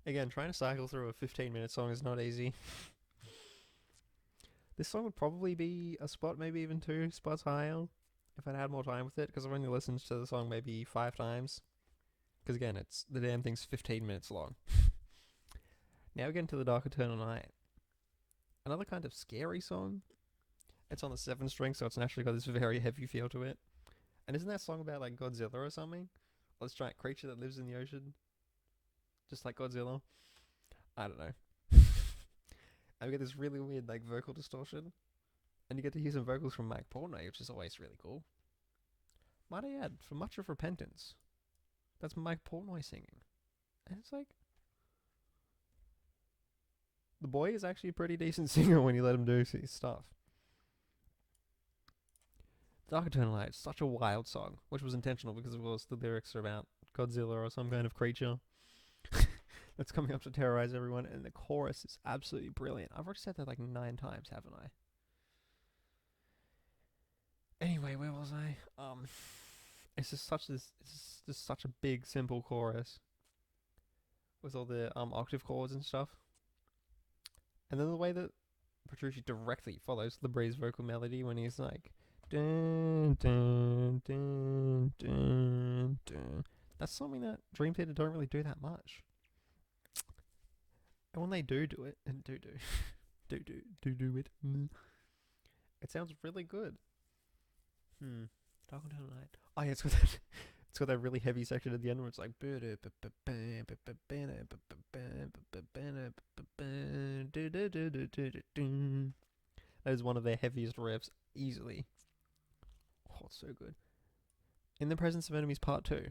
Again, trying to cycle through a 15-minute song is not easy. This song would probably be a spot, maybe even 2 spots higher, if I'd had more time with it, because I've only listened to the song maybe 5 times. Because again, the damn thing's 15 minutes long. Now we get into the Darker Turtleneck. Another kind of scary song. It's on the 7th string, so it's naturally got this very heavy feel to it. And isn't that song about like Godzilla or something? Or this giant creature that lives in the ocean? Just like Godzilla? I don't know. And we get this really weird like vocal distortion. And you get to hear some vocals from Mike Portnoy, which is always really cool. Might I add, for Much of Repentance, that's Mike Portnoy singing. And it's like, the boy is actually a pretty decent singer when you let him do his stuff. Darker Turtleneck is such a wild song, which was intentional because of course the lyrics are about Godzilla or some kind of creature that's coming up to terrorize everyone, and the chorus is absolutely brilliant. I've already said that like 9 times, haven't I? Anyway, where was I? It's just such a big, simple chorus with all the octave chords and stuff. And then the way that Petrucci directly follows Labrie's vocal melody when he's like, dun, dun, dun, dun, dun. That's something that Dream Theater don't really do that much. And when they do it, and do it, it sounds really good. Darker Turtleneck. Oh yeah, it's got It's got that really heavy section at the end where it's like. That is one of their heaviest riffs, easily. Oh, it's so good. In the Presence of Enemies Part 2.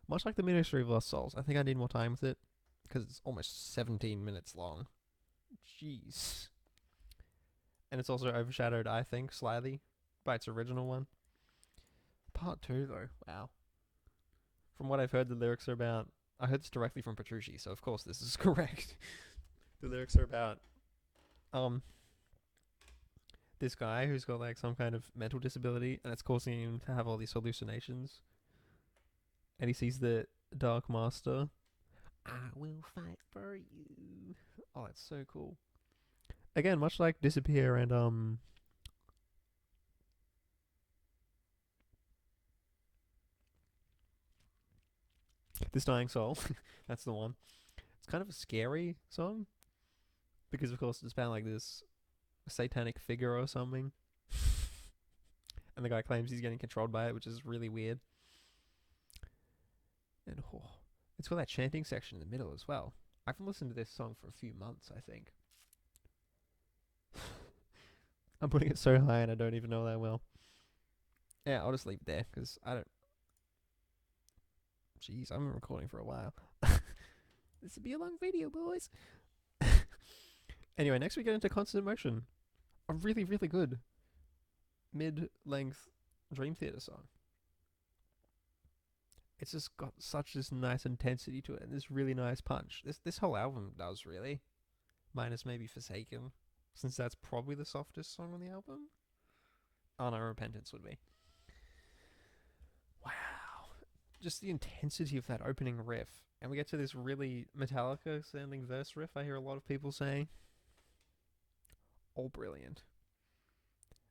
Much like the Ministry of Lost Souls, I think I need more time with it, because it's almost 17 minutes long. Jeez. And it's also overshadowed, I think, slightly, by its original one. Part 2, though, wow. From what I've heard, the lyrics are about... I heard this directly from Petrucci, so of course this is correct. The lyrics are about... this guy who's got like some kind of mental disability, and it's causing him to have all these hallucinations. And he sees the Dark Master. I will fight for you. Oh, that's so cool. Again, much like Disappear and This Dying Soul. That's the one. It's kind of a scary song, because of course it's about like this satanic figure or something. And the guy claims he's getting controlled by it, which is really weird. And it's got that chanting section in the middle as well. I haven't listened to this song for a few months, I think. I'm putting it so high and I don't even know that well. Yeah, I'll just leave it there, because I don't... Jeez, I've been recording for a while. This will be a long video, boys. Anyway, next we get into Constant Motion. A really, really good mid-length Dream Theater song. It's just got such this nice intensity to it and this really nice punch. This whole album does, really. Minus maybe Forsaken, since that's probably the softest song on the album. Oh no, Repentance would be. Wow. Just the intensity of that opening riff. And we get to this really Metallica sounding verse riff I hear a lot of people saying. All brilliant.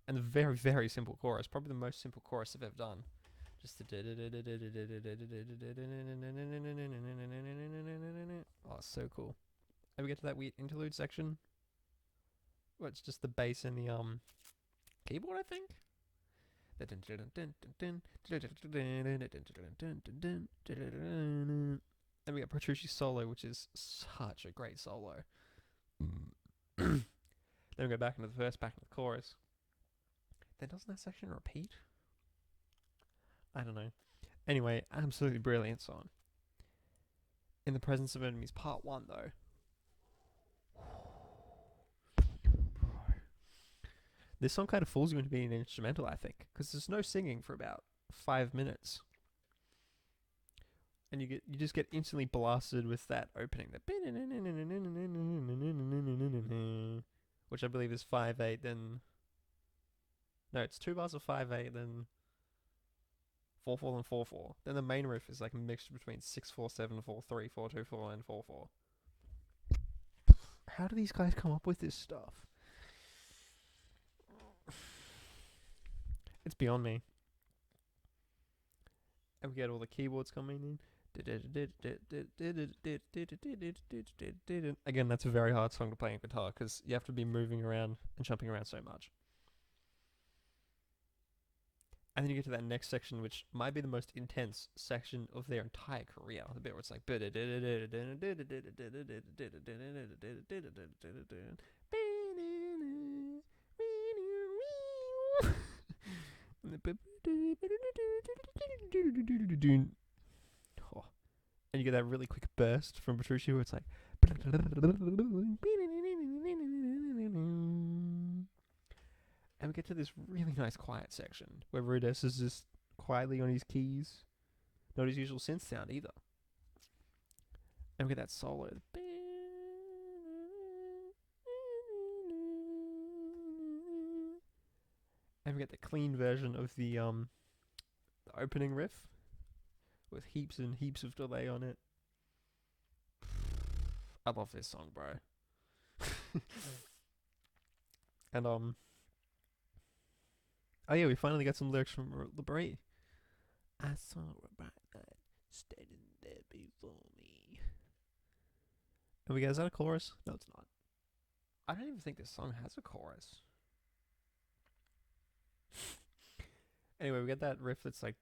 And the very, very simple chorus. Probably the most simple chorus I've ever done. Just the... Oh, it's so cool. And we get to that weird interlude section. Well, it's just the bass and the keyboard, I think. And we got Petrucci's solo, which is such a great solo. Then we go back into the verse, back into the chorus. Then doesn't that section repeat? I don't know. Anyway, absolutely brilliant song. In the Presence of Enemies Part 1, though. This song kind of fools you into being an instrumental, I think, because there's no singing for about 5 minutes. And you just get instantly blasted with that opening. Which I believe is 5/8, then... No, it's 2 bars of 5/8, then 4/4 and 4/4. Then the main riff is like a mixture between 6/4, 7/4, 3/4, 2/4, and 4/4. How do these guys come up with this stuff? It's beyond me. And we get all the keyboards coming in. Again, that's a very hard song to play on guitar because you have to be moving around and jumping around so much. And then you get to that next section, which might be the most intense section of their entire career. The bit where it's like... Oh. And you get that really quick burst from Petrucci where it's like... And we get to this really nice quiet section where Rudess is just quietly on his keys. Not his usual synth sound either. And we get that solo. And we get the clean version of the opening riff with heaps and heaps of delay on it. I love this song, bro. And oh yeah, we finally got some lyrics from Liberate. I saw a bright light standing there before me. And we got, is that a chorus? No, it's not. I don't even think this song has a chorus. Anyway, we get that riff that's like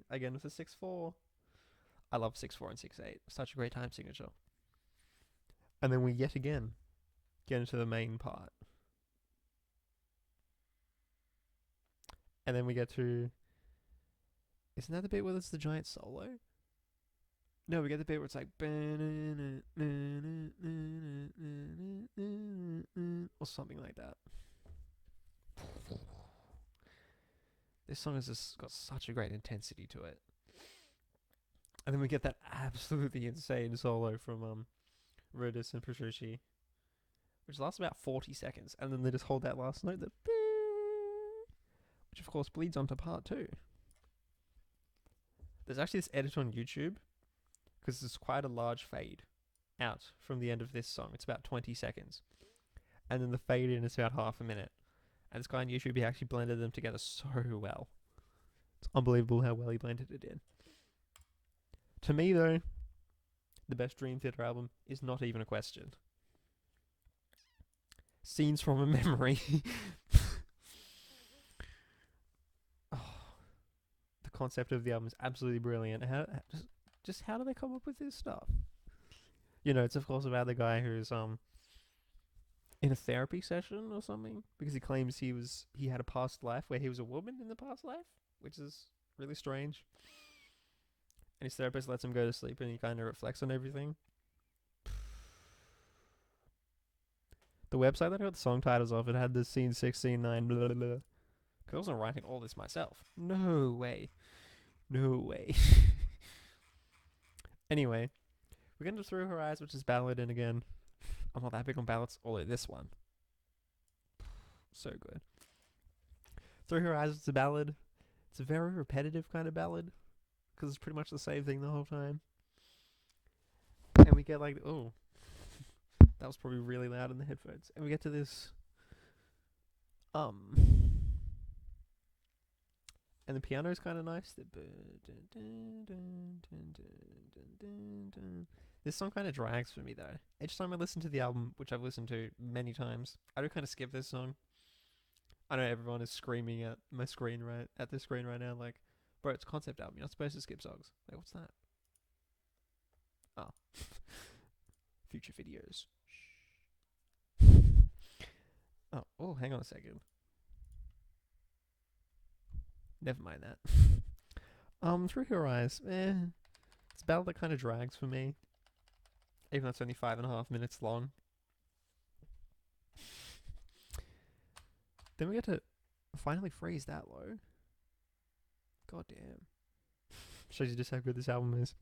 again with a 6/4. I love 6/4 and 6/8. Such a great time signature. And then we yet again get into the main part. And then we get to... Isn't that the bit where it's the giant solo? No, we get the bit where it's like... or something like that. This song has just got such a great intensity to it. And then we get that absolutely insane solo from Rudis and Petrucci, which lasts about 40 seconds. And then they just hold that last note, which of course bleeds onto part 2. There's actually this edit on YouTube, because there's quite a large fade out from the end of this song. It's about 20 seconds. And then the fade in is about half a minute. And this guy on YouTube, he actually blended them together so well. It's unbelievable how well he blended it in. To me, though, the best Dream Theater album is not even a question. Scenes from a Memory. The concept of the album is absolutely brilliant. Just how do they come up with this stuff? You know, it's of course about the guy who's in a therapy session or something, because he claims he had a past life where he was a woman in the past life, which is really strange. And his therapist lets him go to sleep and he kind of reflects on everything. The website that I got the song titles off, it had the scene 6, scene 9, blah, blah, blah. Because I wasn't writing all this myself. No way. No way. Anyway, we're going to Through Her Eyes, which is ballad, and again, I'm not that big on ballads, although this one, so good. Through Her Eyes, it's a ballad. It's a very repetitive kind of ballad, because it's pretty much the same thing the whole time. And we get like, oh, that was probably really loud in the headphones. And we get to this, and the piano is kind of nice. This song kind of drags for me though. Each time I listen to the album, which I've listened to many times, I do kind of skip this song. I know everyone is screaming at my screen at this screen right now, like, bro, it's a concept album. You're not supposed to skip songs. Like, what's that? Oh, future videos. Oh, hang on a second. Never mind that. Through Her Eyes, it's a ballad that kind of drags for me, even though it's only 5.5 minutes long. Then we get to finally freeze that low. God damn. Shows you just how good this album is.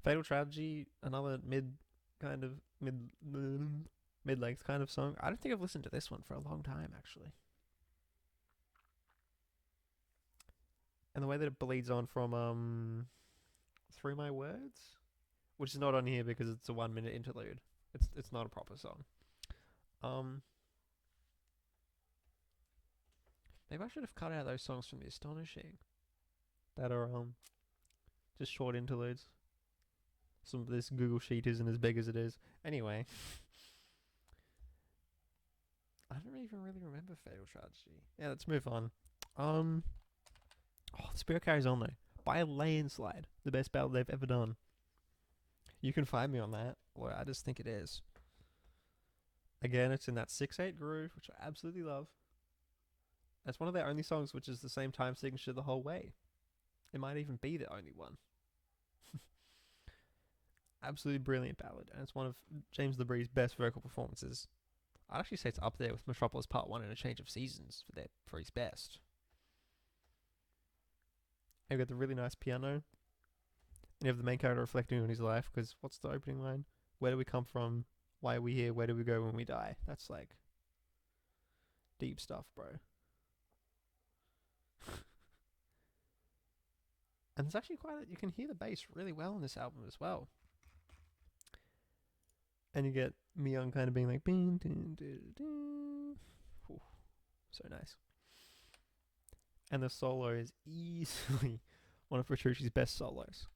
Fatal Tragedy, another mid-length kind of song. I don't think I've listened to this one for a long time, actually. And the way that it bleeds on from Through My Words, which is not on here because it's a 1-minute interlude. It's not a proper song. Maybe I should have cut out those songs from the Astonishing that are just short interludes. Some of this Google Sheet isn't as big as it is. Anyway, I don't even really remember Fatal Tragedy. Yeah, let's move on. The Spirit Carries On though, by a landslide, the best ballad they've ever done. You can find me on that, or I just think it is. Again, it's in that 6/8 groove, which I absolutely love. It's one of their only songs which is the same time signature the whole way. It might even be the only one. Absolutely brilliant ballad, and it's one of James LeBrie's best vocal performances. I'd actually say it's up there with Metropolis Part 1 and A Change of Seasons for his best. And you've got the really nice piano, and you have the main character reflecting on his life, because what's the opening line? Where do we come from? Why are we here? Where do we go when we die? That's like deep stuff, bro. And there's actually you can hear the bass really well in this album as well. And you get Mi-young kind of being like, ooh, so nice. And the solo is easily one of Petrucci's best solos.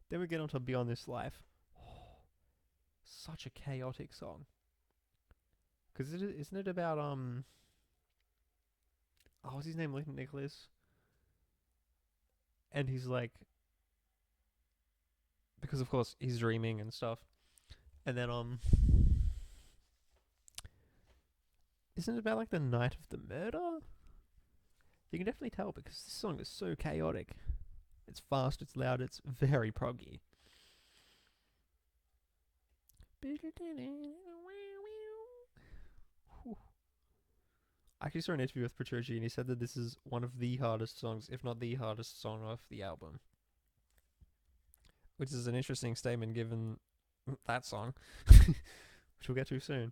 Then we get on to Beyond This Life. such a chaotic song. Because isn't it about oh, what's his name? Nicholas. And he's like, because of course he's dreaming and stuff. And then isn't it about like the night of the murder? You can definitely tell because this song is so chaotic. It's fast, it's loud, it's very proggy. I actually saw an interview with Petrucci and he said that this is one of the hardest songs, if not the hardest song off the album. Which is an interesting statement given that song, which we'll get to soon.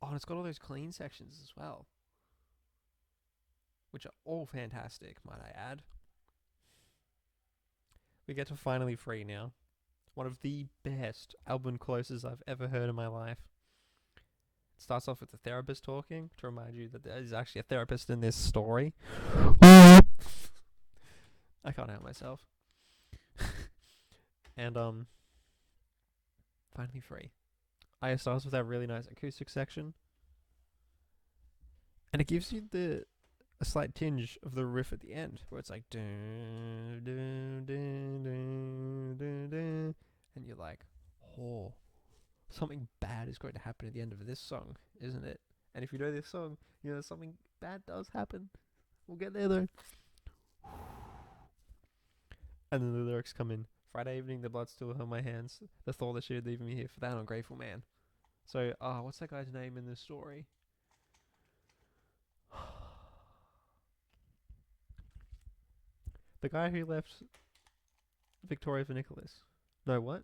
Oh, and it's got all those clean sections as well, which are all fantastic, might I add. We get to Finally Free now. One of the best album closes I've ever heard in my life. It starts off with the therapist talking to remind you that there is actually a therapist in this story. I can't help myself. And Finally Free. It starts with that really nice acoustic section. And it gives you a slight tinge of the riff at the end, where it's like dun, dun, dun, dun, dun, dun, and you're like, oh, something bad is going to happen at the end of this song, isn't it? And if you know this song, you know something bad does happen. We'll get there though. And then the lyrics come in. Friday evening, the blood still on my hands. The thought that she would leave me here for that ungrateful man. So, what's that guy's name in this story? The guy who left Victoria for Nicholas. No, what?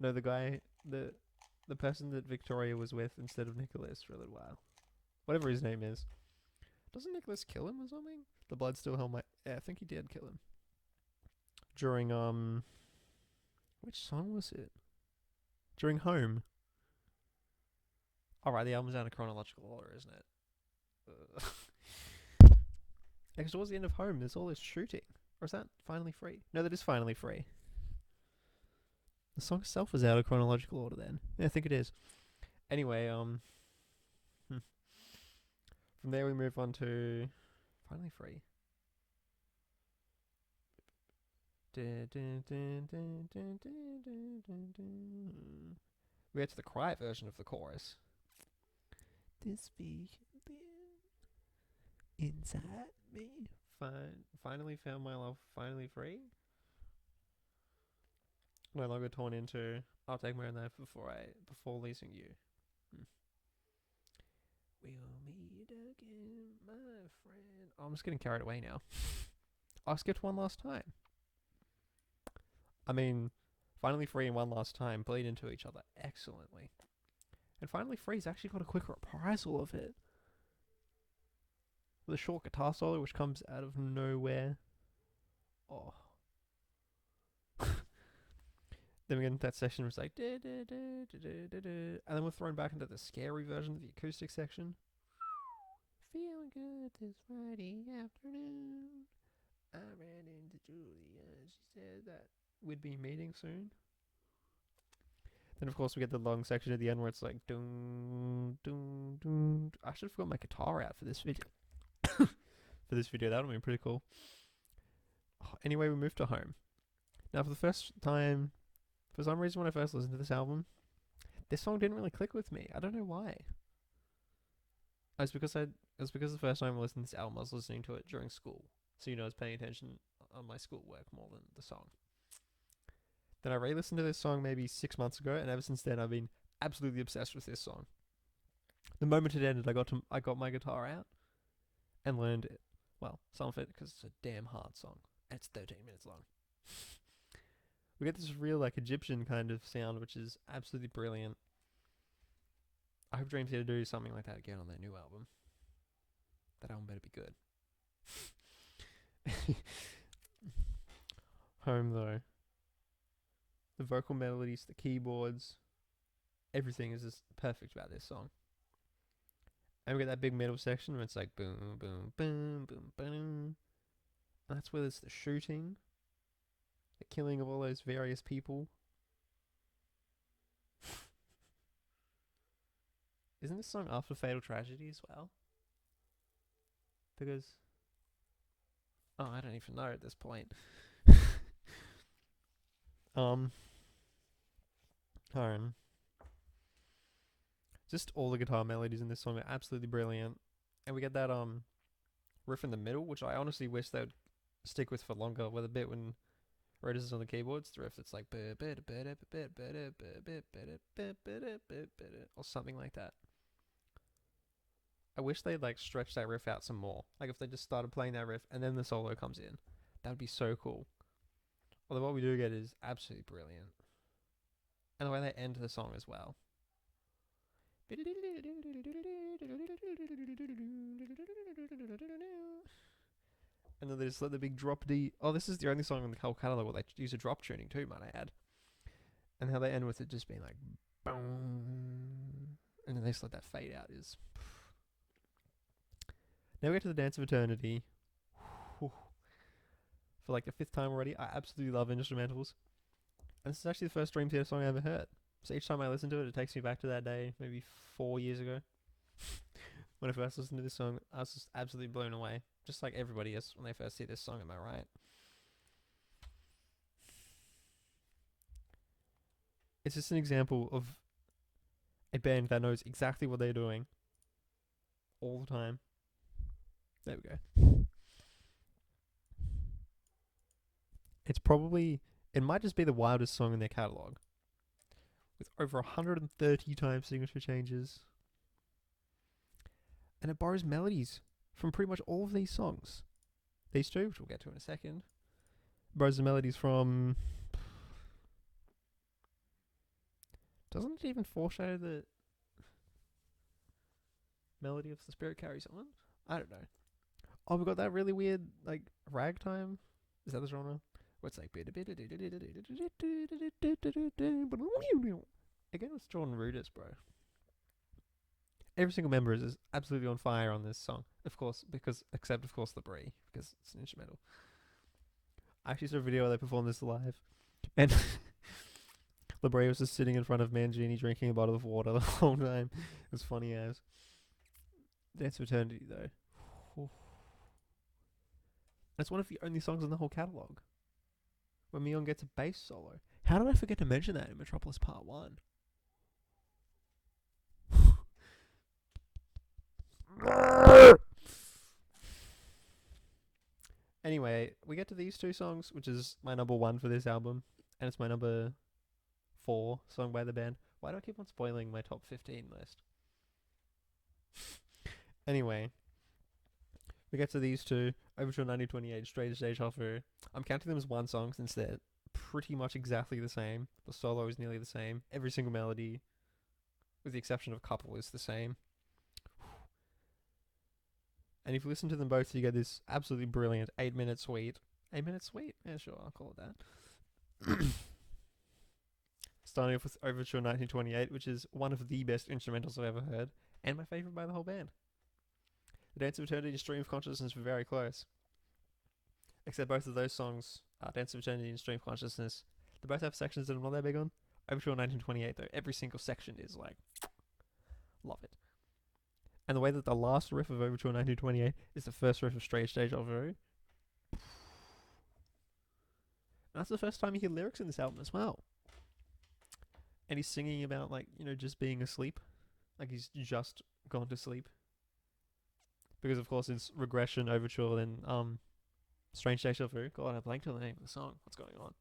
No, the guy, the person that Victoria was with instead of Nicholas for a little while. Whatever his name is. Doesn't Nicholas kill him or something? The blood still held my... Yeah, I think he did kill him. During, which song was it? During Home. Alright, the album's out of chronological order, isn't it? Because towards the end of Home, there's all this shooting. Or is that Finally Free? No, that is Finally Free. The song itself is out of chronological order then. Yeah, I think it is. Anyway, from there we move on to Finally Free. We get to the quiet version of the chorus. This be inside me. Finally found my love, finally free. No longer torn into, I'll take my own life before losing you. We'll meet again, my friend. Oh, I'm just getting carried away now. I skipped One Last Time. I mean, Finally Free and One Last Time bleed into each other excellently. And Finally Free's actually got a quick reprisal of it. With a short guitar solo which comes out of nowhere. Oh. Then we get into that section where it's like da, da, da, da, da, da, and then we're thrown back into the scary version of the acoustic section. Feeling good this Friday afternoon. I ran into Julia and she said that we'd be meeting soon. Then of course we get the long section at the end where it's like dun dun dun. I should have got my guitar out for this video. For this video, that would have been pretty cool. Anyway, we moved to Home. Now for the first time, for some reason when I first listened to this album, this song didn't really click with me. I don't know why. It was because the first time I listened to this album I was listening to it during school. So I was paying attention on my schoolwork more than the song. Then I re-listened to this song maybe 6 months ago, and ever since then I've been absolutely obsessed with this song. The moment it ended, I got my guitar out and learned it. Well, some of it because it's a damn hard song, and it's 13 minutes long. We get this real Egyptian kind of sound, which is absolutely brilliant. I hope Dream Theater do something like that again on their new album. That album better be good. Home though. The vocal melodies, the keyboards, everything is just perfect about this song. And we get that big middle section where it's like boom, boom, boom, boom, boom. And that's where there's the shooting, the killing of all those various people. Isn't this song after Fatal Tragedy as well? Because I don't even know at this point. Home. Just all the guitar melodies in this song are absolutely brilliant. And we get that riff in the middle, which I honestly wish they would stick with for longer, with a bit when Rhodes is on the keyboards, the riff that's like or something like that. I wish they'd like stretch that riff out some more. Like if they just started playing that riff and then the solo comes in. That would be so cool. Although what we do get is absolutely brilliant. And the way they end the song as well. And then they just let the big drop D. Oh, this is the only song in the whole catalog where they use a drop tuning too, might I add. And how they end with it just being like boom. And then they just let that fade out is. Now we get to the Dance of Eternity. For like the 5th time already. I absolutely love instrumentals. And this is actually the first Dream Theater song I ever heard. So each time I listen to it, it takes me back to that day, maybe 4 years ago. When I first listened to this song, I was just absolutely blown away. Just like everybody is when they first see this song, am I right? It's just an example of a band that knows exactly what they're doing all the time. There we go. It's probably, it might just be the wildest song in their catalogue. With over 130 time signature changes. And it borrows melodies from pretty much all of these songs. These two, which we'll get to in a second. It borrows the melodies from... Doesn't it even foreshadow the melody of The Spirit Carries On? I don't know. Oh, we got that really weird, like, ragtime? Is that the genre? Where it's like... Again, it's Jordan Rudess, bro. Every single member is absolutely on fire on this song. Of course, except of course Labrie, because it's an instrumental. I actually saw a video where they performed this live. And Labrie was just sitting in front of Mangini drinking a bottle of water the whole time. It was funny as. Dance of Eternity, though. It's one of the only songs in the whole catalogue where Mion gets a bass solo. How did I forget to mention that in Metropolis Part 1? Anyway, we get to these two songs, which is my number 1 for this album, and it's my number 4 song by the band. Why do I keep on spoiling my top 15 list? Anyway, we get to these two, Overture 1928, Straight as Deja Vu. I'm counting them as one song since they're pretty much exactly the same. The solo is nearly the same. Every single melody, with the exception of a couple, is the same. And if you listen to them both, you get this absolutely brilliant 8-minute suite. 8-minute suite? Yeah, sure, I'll call it that. Starting off with Overture 1928, which is one of the best instrumentals I've ever heard, and my favourite by the whole band. The Dance of Eternity and Stream of Consciousness were very close. Except both of those songs, Dance of Eternity and Stream of Consciousness, they both have sections that I'm not that big on. Overture 1928, though, every single section is like, love it. And the way that the last riff of Overture 1928 is the first riff of Straight as Deja Vu. And that's the first time you hear lyrics in this album as well. And he's singing about, like, you know, just being asleep. Like he's just gone to sleep. Because, of course, it's Regression, Overture, then Strange Deja Vu. God, I blanked on the name of the song. What's going on?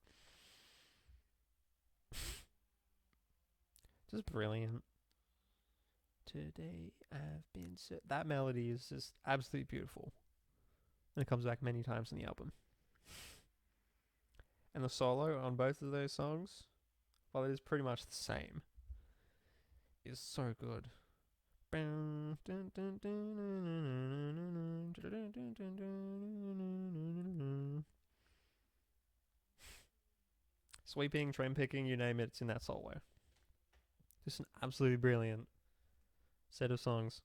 Just brilliant. Today I've been so... That melody is just absolutely beautiful. And it comes back many times in the album. And the solo on both of those songs, while it is pretty much the same, is so good. Sweeping, trend picking, you name it, it's in that solo. Just an absolutely brilliant set of songs.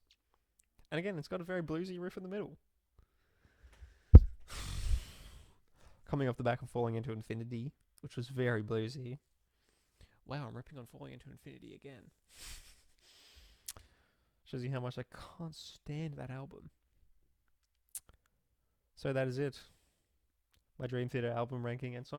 And again, it's got a very bluesy riff in the middle. Coming off the back of Falling Into Infinity, which was very bluesy. Wow, I'm ripping on Falling Into Infinity again. Shows you how much I can't stand that album. So that is it. My Dream Theater album ranking and song.